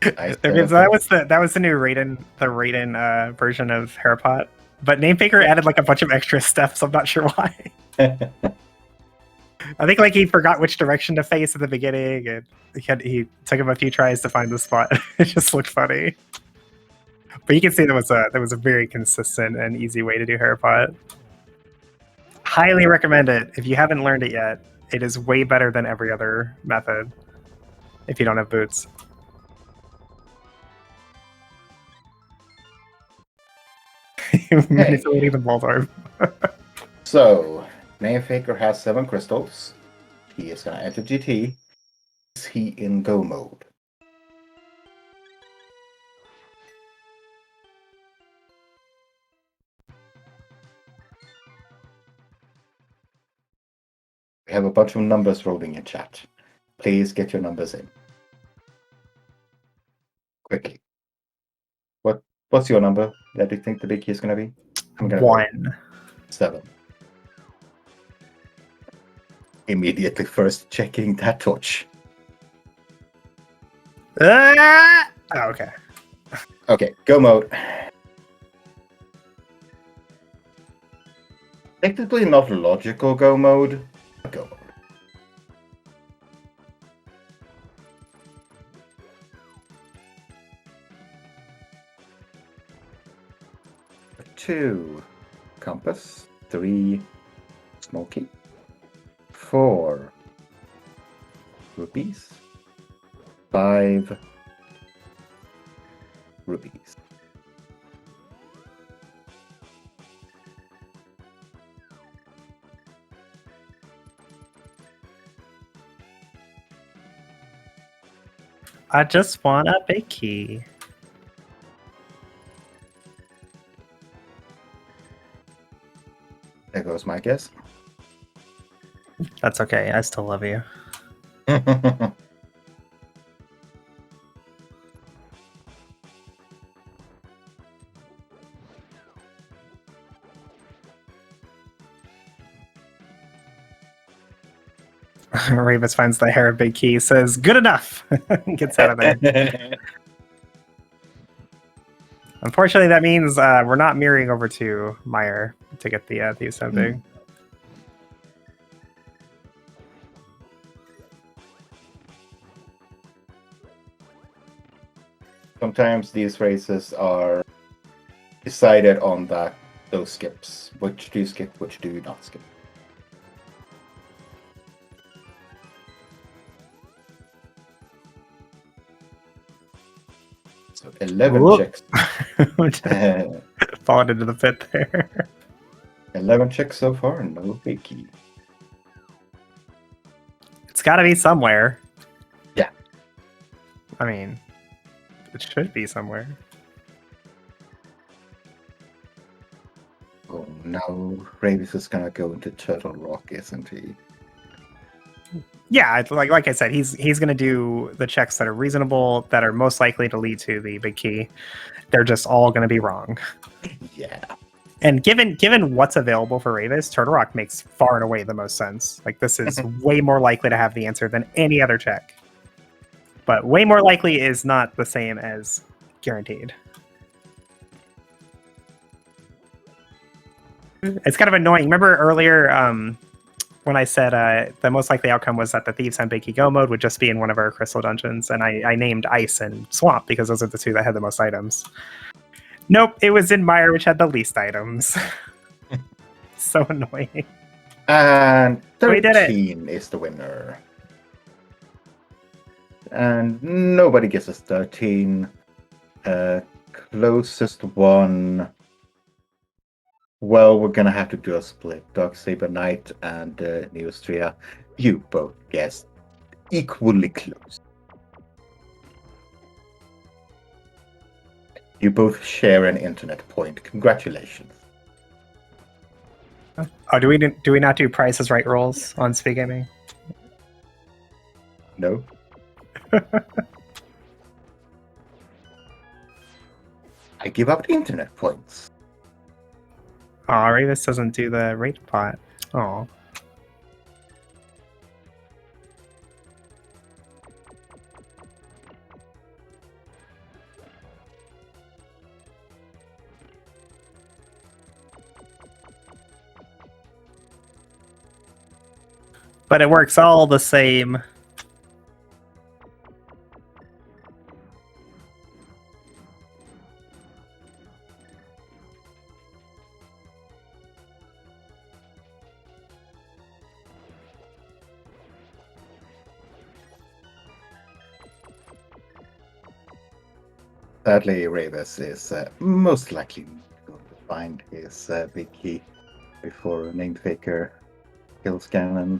That was the new Raiden version of Harapot. But Namefaker added like a bunch of extra steps. I'm not sure why. I think like he forgot which direction to face at the beginning, and he took him a few tries to find the spot. It just looked funny. But you can see there was a very consistent and easy way to do Harapot. Highly recommend it if you haven't learned it yet. It is way better than every other method. If you don't have boots. Manipulating the Moldorm. So, Namefaker has 7 crystals. He is going to enter GT. Is he in go mode? We have a bunch of numbers rolling in chat. Please get your numbers in. Quickly. What's your number that you think the big key is going to be? I'm gonna 1. 7. Immediately first checking that torch. Oh, okay. Okay, go mode. Technically not logical go mode. Go mode. Two compass, 3 smoky, 4 rupees, 5 rubies. I just want a big key. There goes my guess. That's okay. I still love you. Ravis finds the hair of big key, says, "Good enough." Gets out of there. Unfortunately, that means we're not mirroring over to Meyer to get the ascending. Sometimes these races are decided on those skips. Which do you skip, which do you not skip? So 11 Whoop. checks. Fallen into the pit there. 11 checks so far, no big key. It's got to be somewhere. Yeah. I mean, it should be somewhere. Oh no, Ravis is gonna go into Turtle Rock, isn't he? Yeah, like I said, he's going to do the checks that are reasonable, that are most likely to lead to the big key. They're just all going to be wrong. Yeah. And given what's available for Ravis, Turtle Rock makes far and away the most sense. Like, this is way more likely to have the answer than any other check. But way more likely is not the same as guaranteed. It's kind of annoying. Remember earlier when I said the most likely outcome was that the Thieves on Big Key Go mode would just be in one of our crystal dungeons, and I named Ice and Swamp because those are the two that had the most items. Nope, it was in Mire, which had the least items. So annoying. And We did it. 13 is the winner. And nobody guesses 13. Closest one. Well, we're gonna have to do a split. Darksaber Knight and Neostria. You both guessed equally close. You both share an internet point. Congratulations. Oh, do we not do Price is Right rolls on SpeedGaming? No? I give up the internet points. Oh, Ravis doesn't do the rate pot. Oh. But it works all the same. Sadly, Ravis is most likely going to find his big key before Name Faker kills Ganon.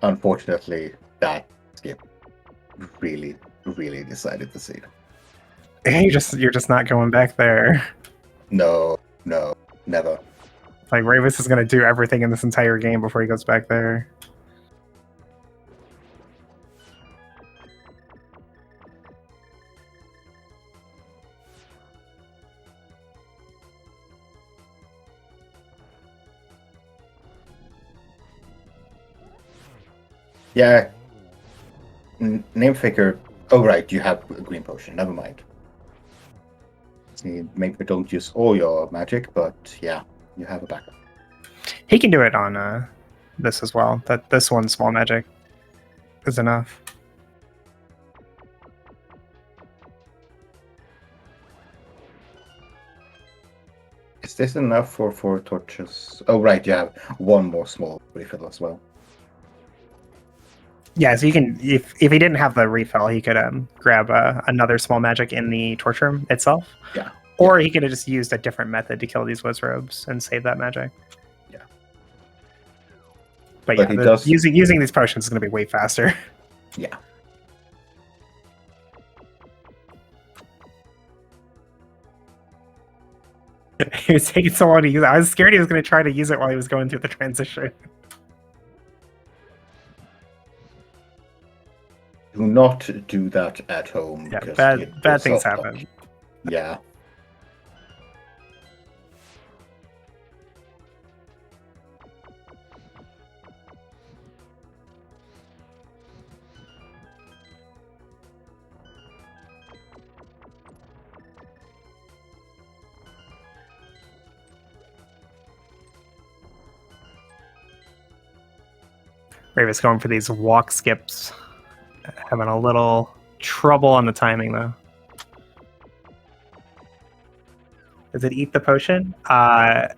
Unfortunately, that skip really decided to see it. You're just not going back there. No, never. Like, Ravis is gonna do everything in this entire game before he goes back there. Yeah. Name Faker. Oh, right, you have a green potion. Never mind. See, maybe don't use all your magic, but yeah, you have a backup. He can do it on this as well. That this one small magic is enough. Is this enough for 4 torches? Oh, right, you have one more small refill as well. Yeah, so you can, if he didn't have the refill, he could grab another small magic in the torch room itself. Yeah. Or he could have just used a different method to kill these Wizrobes and save that magic. Yeah. But But yeah, he does. using these potions is going to be way faster. Yeah. He was taking so long to use it. I was scared he was going to try to use it while he was going through the transition. Do not do that at home. Yeah, because bad things happen. Yeah. Ravis going for these walk skips. Having a little trouble on the timing, though. Does it eat the potion? I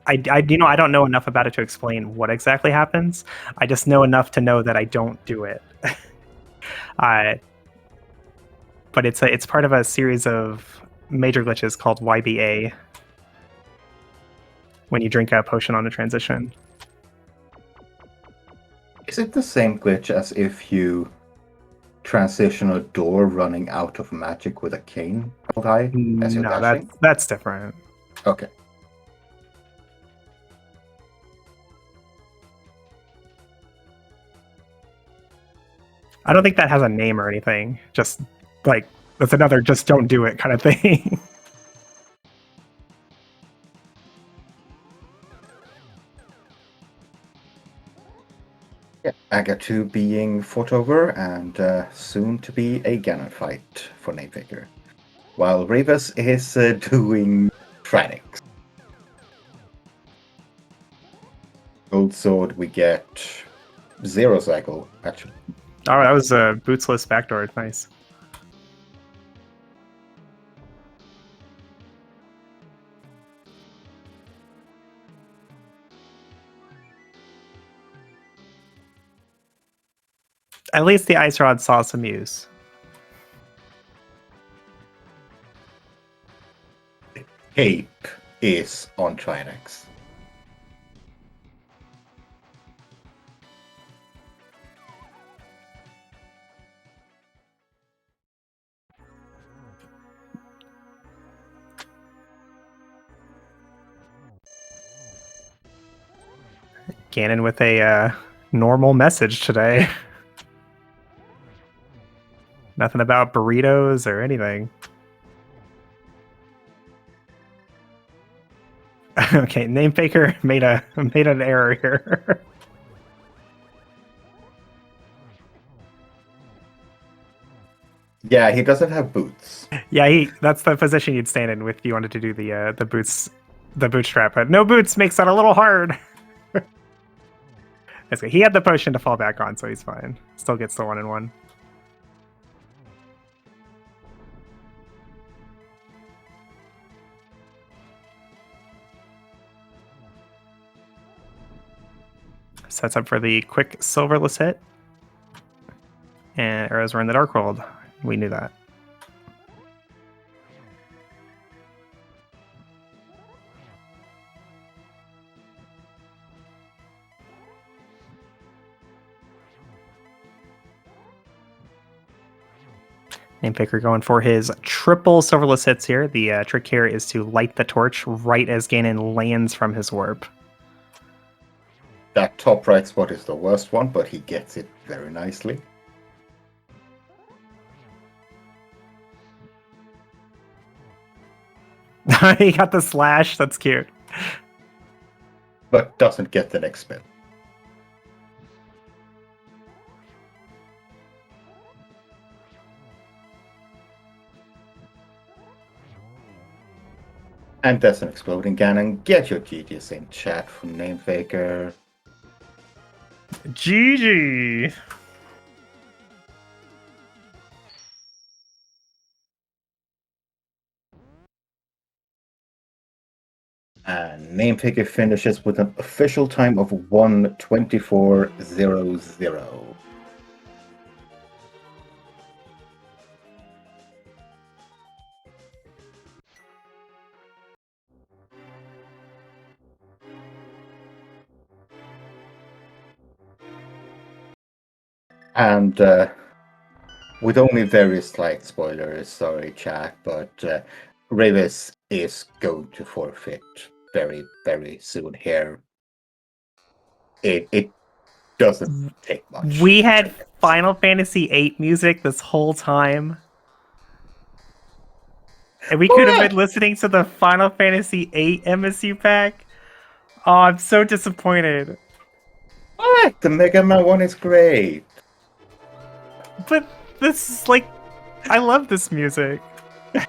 don't know enough about it to explain what exactly happens. I just know enough to know that I don't do it. But it's part of a series of major glitches called YBA. When you drink a potion on a transition. Is it the same glitch as if you transition a door running out of magic with a cane held high as you're No, dashing? that's different. Okay. I don't think that has a name or anything. Just like that's another just don't do it kind of thing. Yeah, Agatu being fought over, and soon to be a Ganon fight for Namefaker. While Ravus is doing Tranix. Gold Sword, we get Zero Cycle, actually. Oh, that was a bootsless backdoor. Nice. At least the Ice Rod saw some use. Cape is on Trinex. Ganon with a normal message today. Nothing about burritos or anything. Okay, Namefaker made an error here. Yeah, he doesn't have boots. Yeah, that's the position you'd stand in if you wanted to do the bootstrap. But no boots makes that a little hard. That's good. He had the potion to fall back on, so he's fine. Still gets the 1-in-1. Sets up for the quick silverless hit. And arrows were in the Dark World. We knew that. Namefaker going for his triple silverless hits here. The trick here is to light the torch right as Ganon lands from his warp. That top right spot is the worst one, but he gets it very nicely. He got the slash. That's cute. But doesn't get the next spell. And there's an exploding Ganon. Get your GGs in chat from Namefaker. GG. And Namefaker finishes with an official time of 1:24.00. And with only very slight spoilers, sorry, chat, but Ravis is going to forfeit very, very soon here. It doesn't take much. We had Final Fantasy VIII music this whole time. And we could have been listening to the Final Fantasy VIII MSU pack. Oh, I'm so disappointed. What? The Mega Man one is great. But this is like, I love this music. Yeah,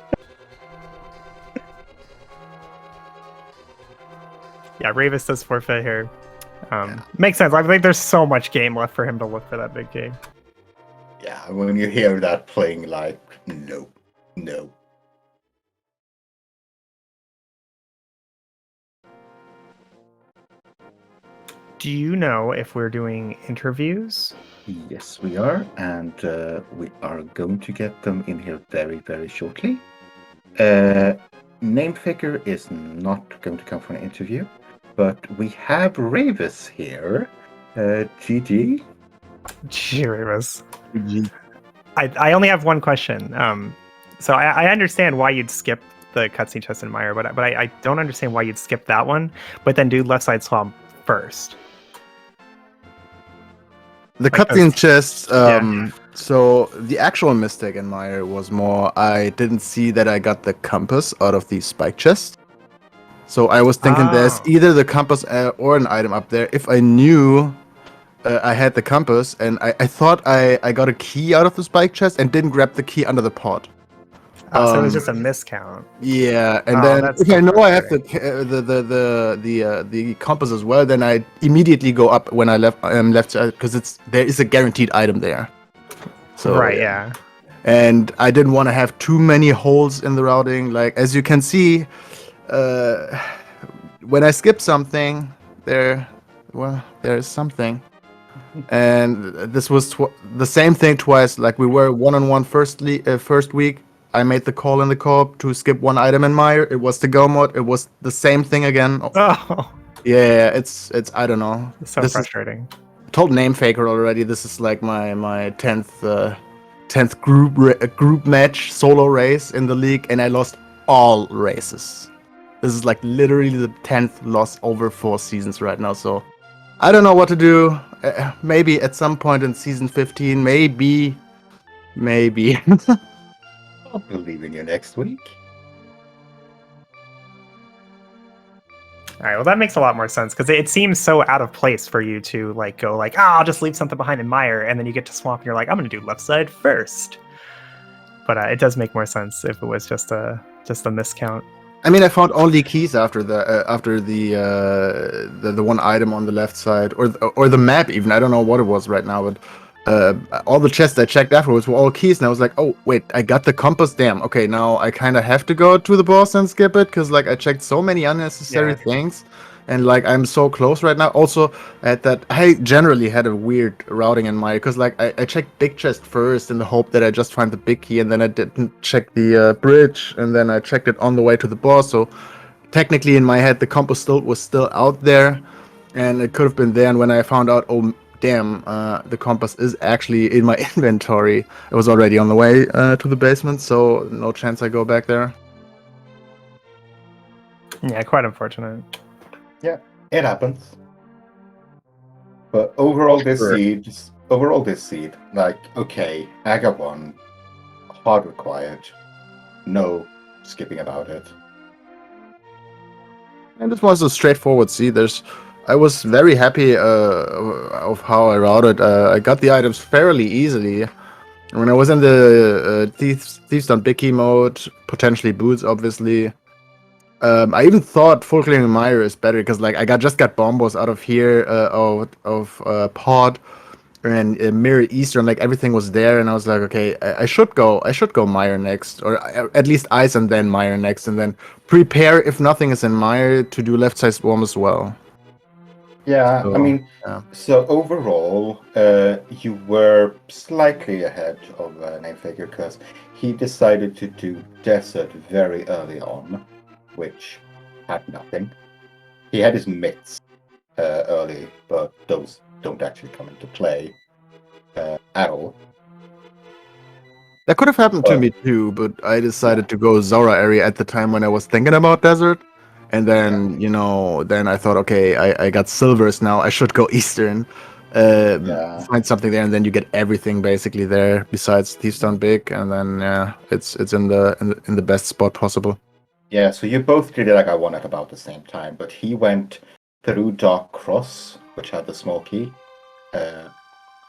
Ravis does forfeit here. Makes sense. I think there's so much game left for him to look for that big game. Yeah, when you hear that playing, like, no. Do you know if we're doing interviews? Yes, we are, and we are going to get them in here very, very shortly. Name figure is not going to come for an interview, but we have Ravis here. GG. Gee, Ravis. I only have one question. So I understand why you'd skip the cutscene chest in Meyer, but I don't understand why you'd skip that one, but then do left side swap first. The cutscene chest, so the actual mistake in Meyer was more, I didn't see that I got the compass out of the spike chest. So I was thinking there's either the compass or an item up there. If I knew I had the compass, and I thought I got a key out of the spike chest and didn't grab the key under the pod. So it was just a miscount. Yeah, and then if I know I have the compass as well, then I immediately go up when I left because there is a guaranteed item there. So right, yeah. And I didn't want to have too many holes in the routing. Like as you can see, when I skip something, there is something. And this was the same thing twice. Like we were one-on-one first week. I made the call in the co-op to skip one item in Meyer. It was the Go mode. It was the same thing again. Oh. Yeah, it's I don't know. It's so frustrating. I told Name Faker already. This is like my 10th group match solo race in the league, and I lost all races. This is like literally the 10th loss over 4 seasons right now. So I don't know what to do. Maybe at some point in season 15, maybe. I'll believe in you next week. All right, well, that makes a lot more sense because it seems so out of place for you to like go like, I'll just leave something behind in Meyer, and then you get to swamp and you're like, I'm going to do left side first. But it does make more sense if it was just a miscount. I mean, I found only keys after the one item on the left side, or the map even. I don't know what it was right now, but all the chests I checked afterwards were all keys, and I was like, oh wait, I got the compass. Damn. Okay, now I kind of have to go to the boss and skip it because like I checked so many unnecessary things, and like I'm so close right now. Also, I generally had a weird routing in my because like I checked big chest first in the hope that I just find the big key, and then I didn't check the bridge, and then I checked it on the way to the boss. So technically, in my head, the compass was still out there, and it could have been there. And when I found out, oh damn, the compass is actually in my inventory. It was already on the way to the basement, so no chance I go back there. Yeah, quite unfortunate. Yeah, it happens. But overall, this seed, like, okay, I got one, hard required, no skipping about it. And this was a straightforward seed. I was very happy of how I routed. I got the items fairly easily. When I was in the Thieves Done Big Key mode, potentially boots, obviously. I even thought full clearing Meyer is better because like I just got bombos out of here of pod and Mirror Eastern, like everything was there, and I was like, okay, I should go Meyer next, or at least Ice and then Meyer next, and then prepare if nothing is in Meyer to do left side swarm as well. Yeah, so, I mean, so overall, you were slightly ahead of Name Figure because he decided to do Desert very early on, which had nothing. He had his mitts early, but those don't actually come into play. at all. That could have happened to Oh. me too, but I decided to go Zora area at the time when I was thinking about desert. And then, then I thought, okay, I got silvers now. I should go eastern, find something there, and then you get everything basically there besides Thiefstone Big, and then it's in the best spot possible. Yeah, so you both did it like I won at about the same time, but he went through Dark Cross, which had the small key,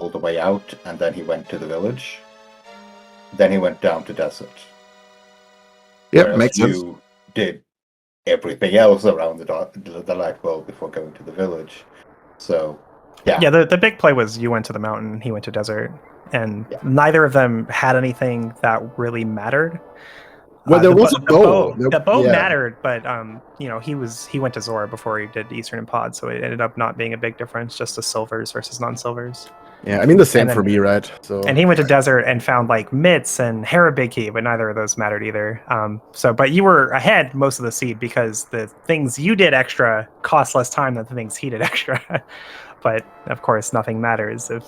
all the way out, and then he went to the village. Then he went down to desert. Yeah, Whereas makes sense. you did everything else around the light world before going to the village. So, yeah. Yeah, the big play was you went to the mountain, he went to desert, and neither of them had anything that really mattered. Well, there was a bow. The bow mattered, but he went to Zora before he did Eastern and Pod, so it ended up not being a big difference, just the silvers versus non-silvers. Yeah, I mean the same for me, right? So. And he went to desert and found like Mitts and Hera Big Key, but neither of those mattered either. But you were ahead most of the seed because the things you did extra cost less time than the things he did extra. But of course, nothing matters if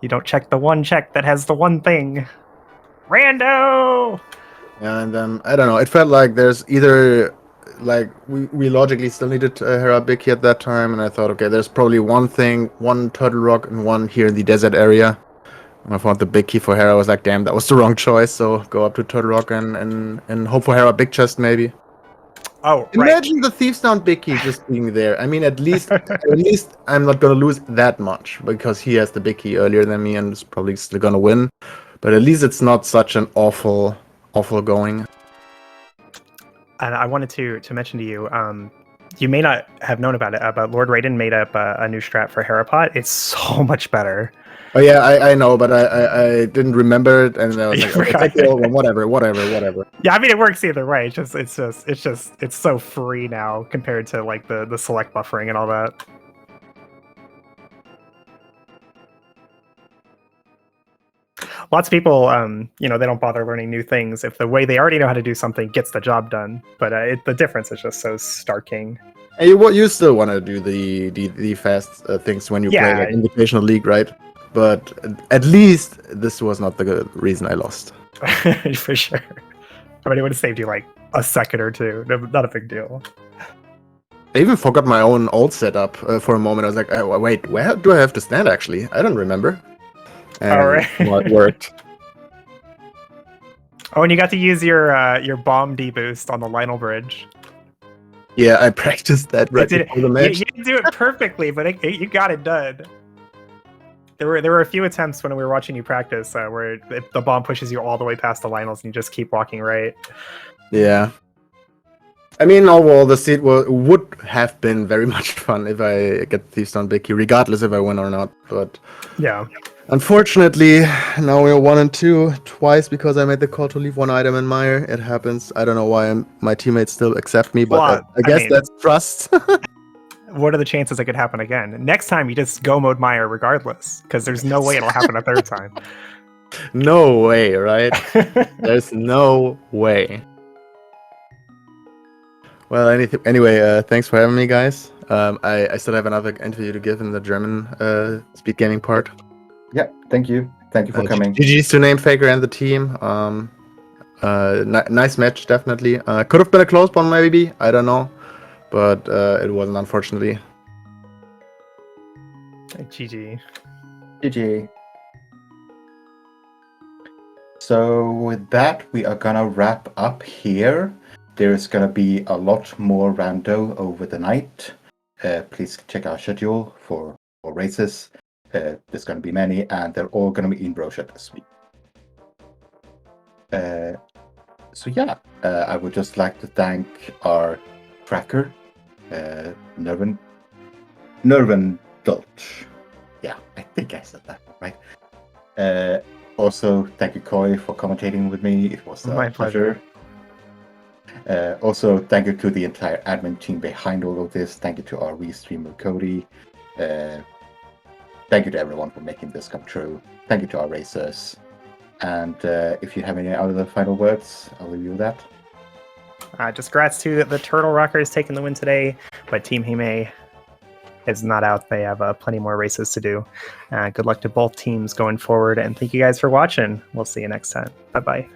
you don't check the one check that has the one thing. Rando! Yeah, and then I don't know. It felt like there's either like we logically still needed Hera Big Key at that time, and I thought, okay, there's probably one thing, one Turtle Rock, and one here in the desert area. And I found the Big Key for Hera. I was like, damn, that was the wrong choice. So go up to Turtle Rock and hope for Hera Big Chest maybe. Oh, imagine the Thieves Down Big Key just being there. I mean, at least I'm not gonna lose that much because he has the Big Key earlier than me and is probably still gonna win. But at least it's not such an awful going. And I wanted to mention to you, you may not have known about it, but Lord Raiden made up a new strat for Herapot. It's so much better. Oh yeah, I know, but I didn't remember it, and I was like, okay, take the old one, whatever. Yeah, I mean it works either way. It's so free now compared to like the select buffering and all that. Lots of people, they don't bother learning new things if the way they already know how to do something gets the job done. But the difference is just so starking. And you still want to do the fast things when you play like Invitational League, right? But at least this was not the reason I lost. For sure. I mean, it would have saved you like a second or two. Not a big deal. I even forgot my own old setup for a moment. I was like, oh, wait, where do I have to stand actually? I don't remember. And it worked. Oh, and you got to use your bomb deboost on the Lionel Bridge. Yeah, I practiced that right before the match. You didn't do it perfectly, but you got it done. There were a few attempts when we were watching you practice where the bomb pushes you all the way past the Lionels and you just keep walking right. Yeah. I mean, overall, the seed would have been very much fun if I get Thieves Down Big Key, regardless if I win or not. But yeah. Unfortunately, now we're 1 and 2 twice because I made the call to leave one item in Mire. It happens. I don't know why my teammates still accept me, but I guess that's trust. What are the chances it could happen again? Next time you just go mode Mire regardless, because there's no way it'll happen a third time. No way, right? There's no way. Well, anyway, thanks for having me, guys. I still have another interview to give in the German SpeedGaming part. Yeah, thank you. Thank you for coming. GG's to Name Faker and the team. Nice match, definitely. Could have been a close one, maybe. I don't know. But it wasn't, unfortunately. GG. GG. So with that, we are gonna wrap up here. There's gonna be a lot more rando over the night. Please check our schedule for races. There's going to be many, and they're all going to be in brochure this week. So yeah, I would just like to thank our tracker, Nerven Dolch. Yeah, I think I said that right. Also, thank you, Koi, for commentating with me. It was my pleasure. Also, thank you to the entire admin team behind all of this. Thank you to our restreamer, Cody. Thank you to everyone for making this come true. Thank you to our racers. And if you have any other final words, I'll leave you with that. Just congrats to the Turtle Rockers taking the win today, but Team Hime, is not out. They have plenty more races to do. Good luck to both teams going forward, and thank you guys for watching. We'll see you next time. Bye-bye.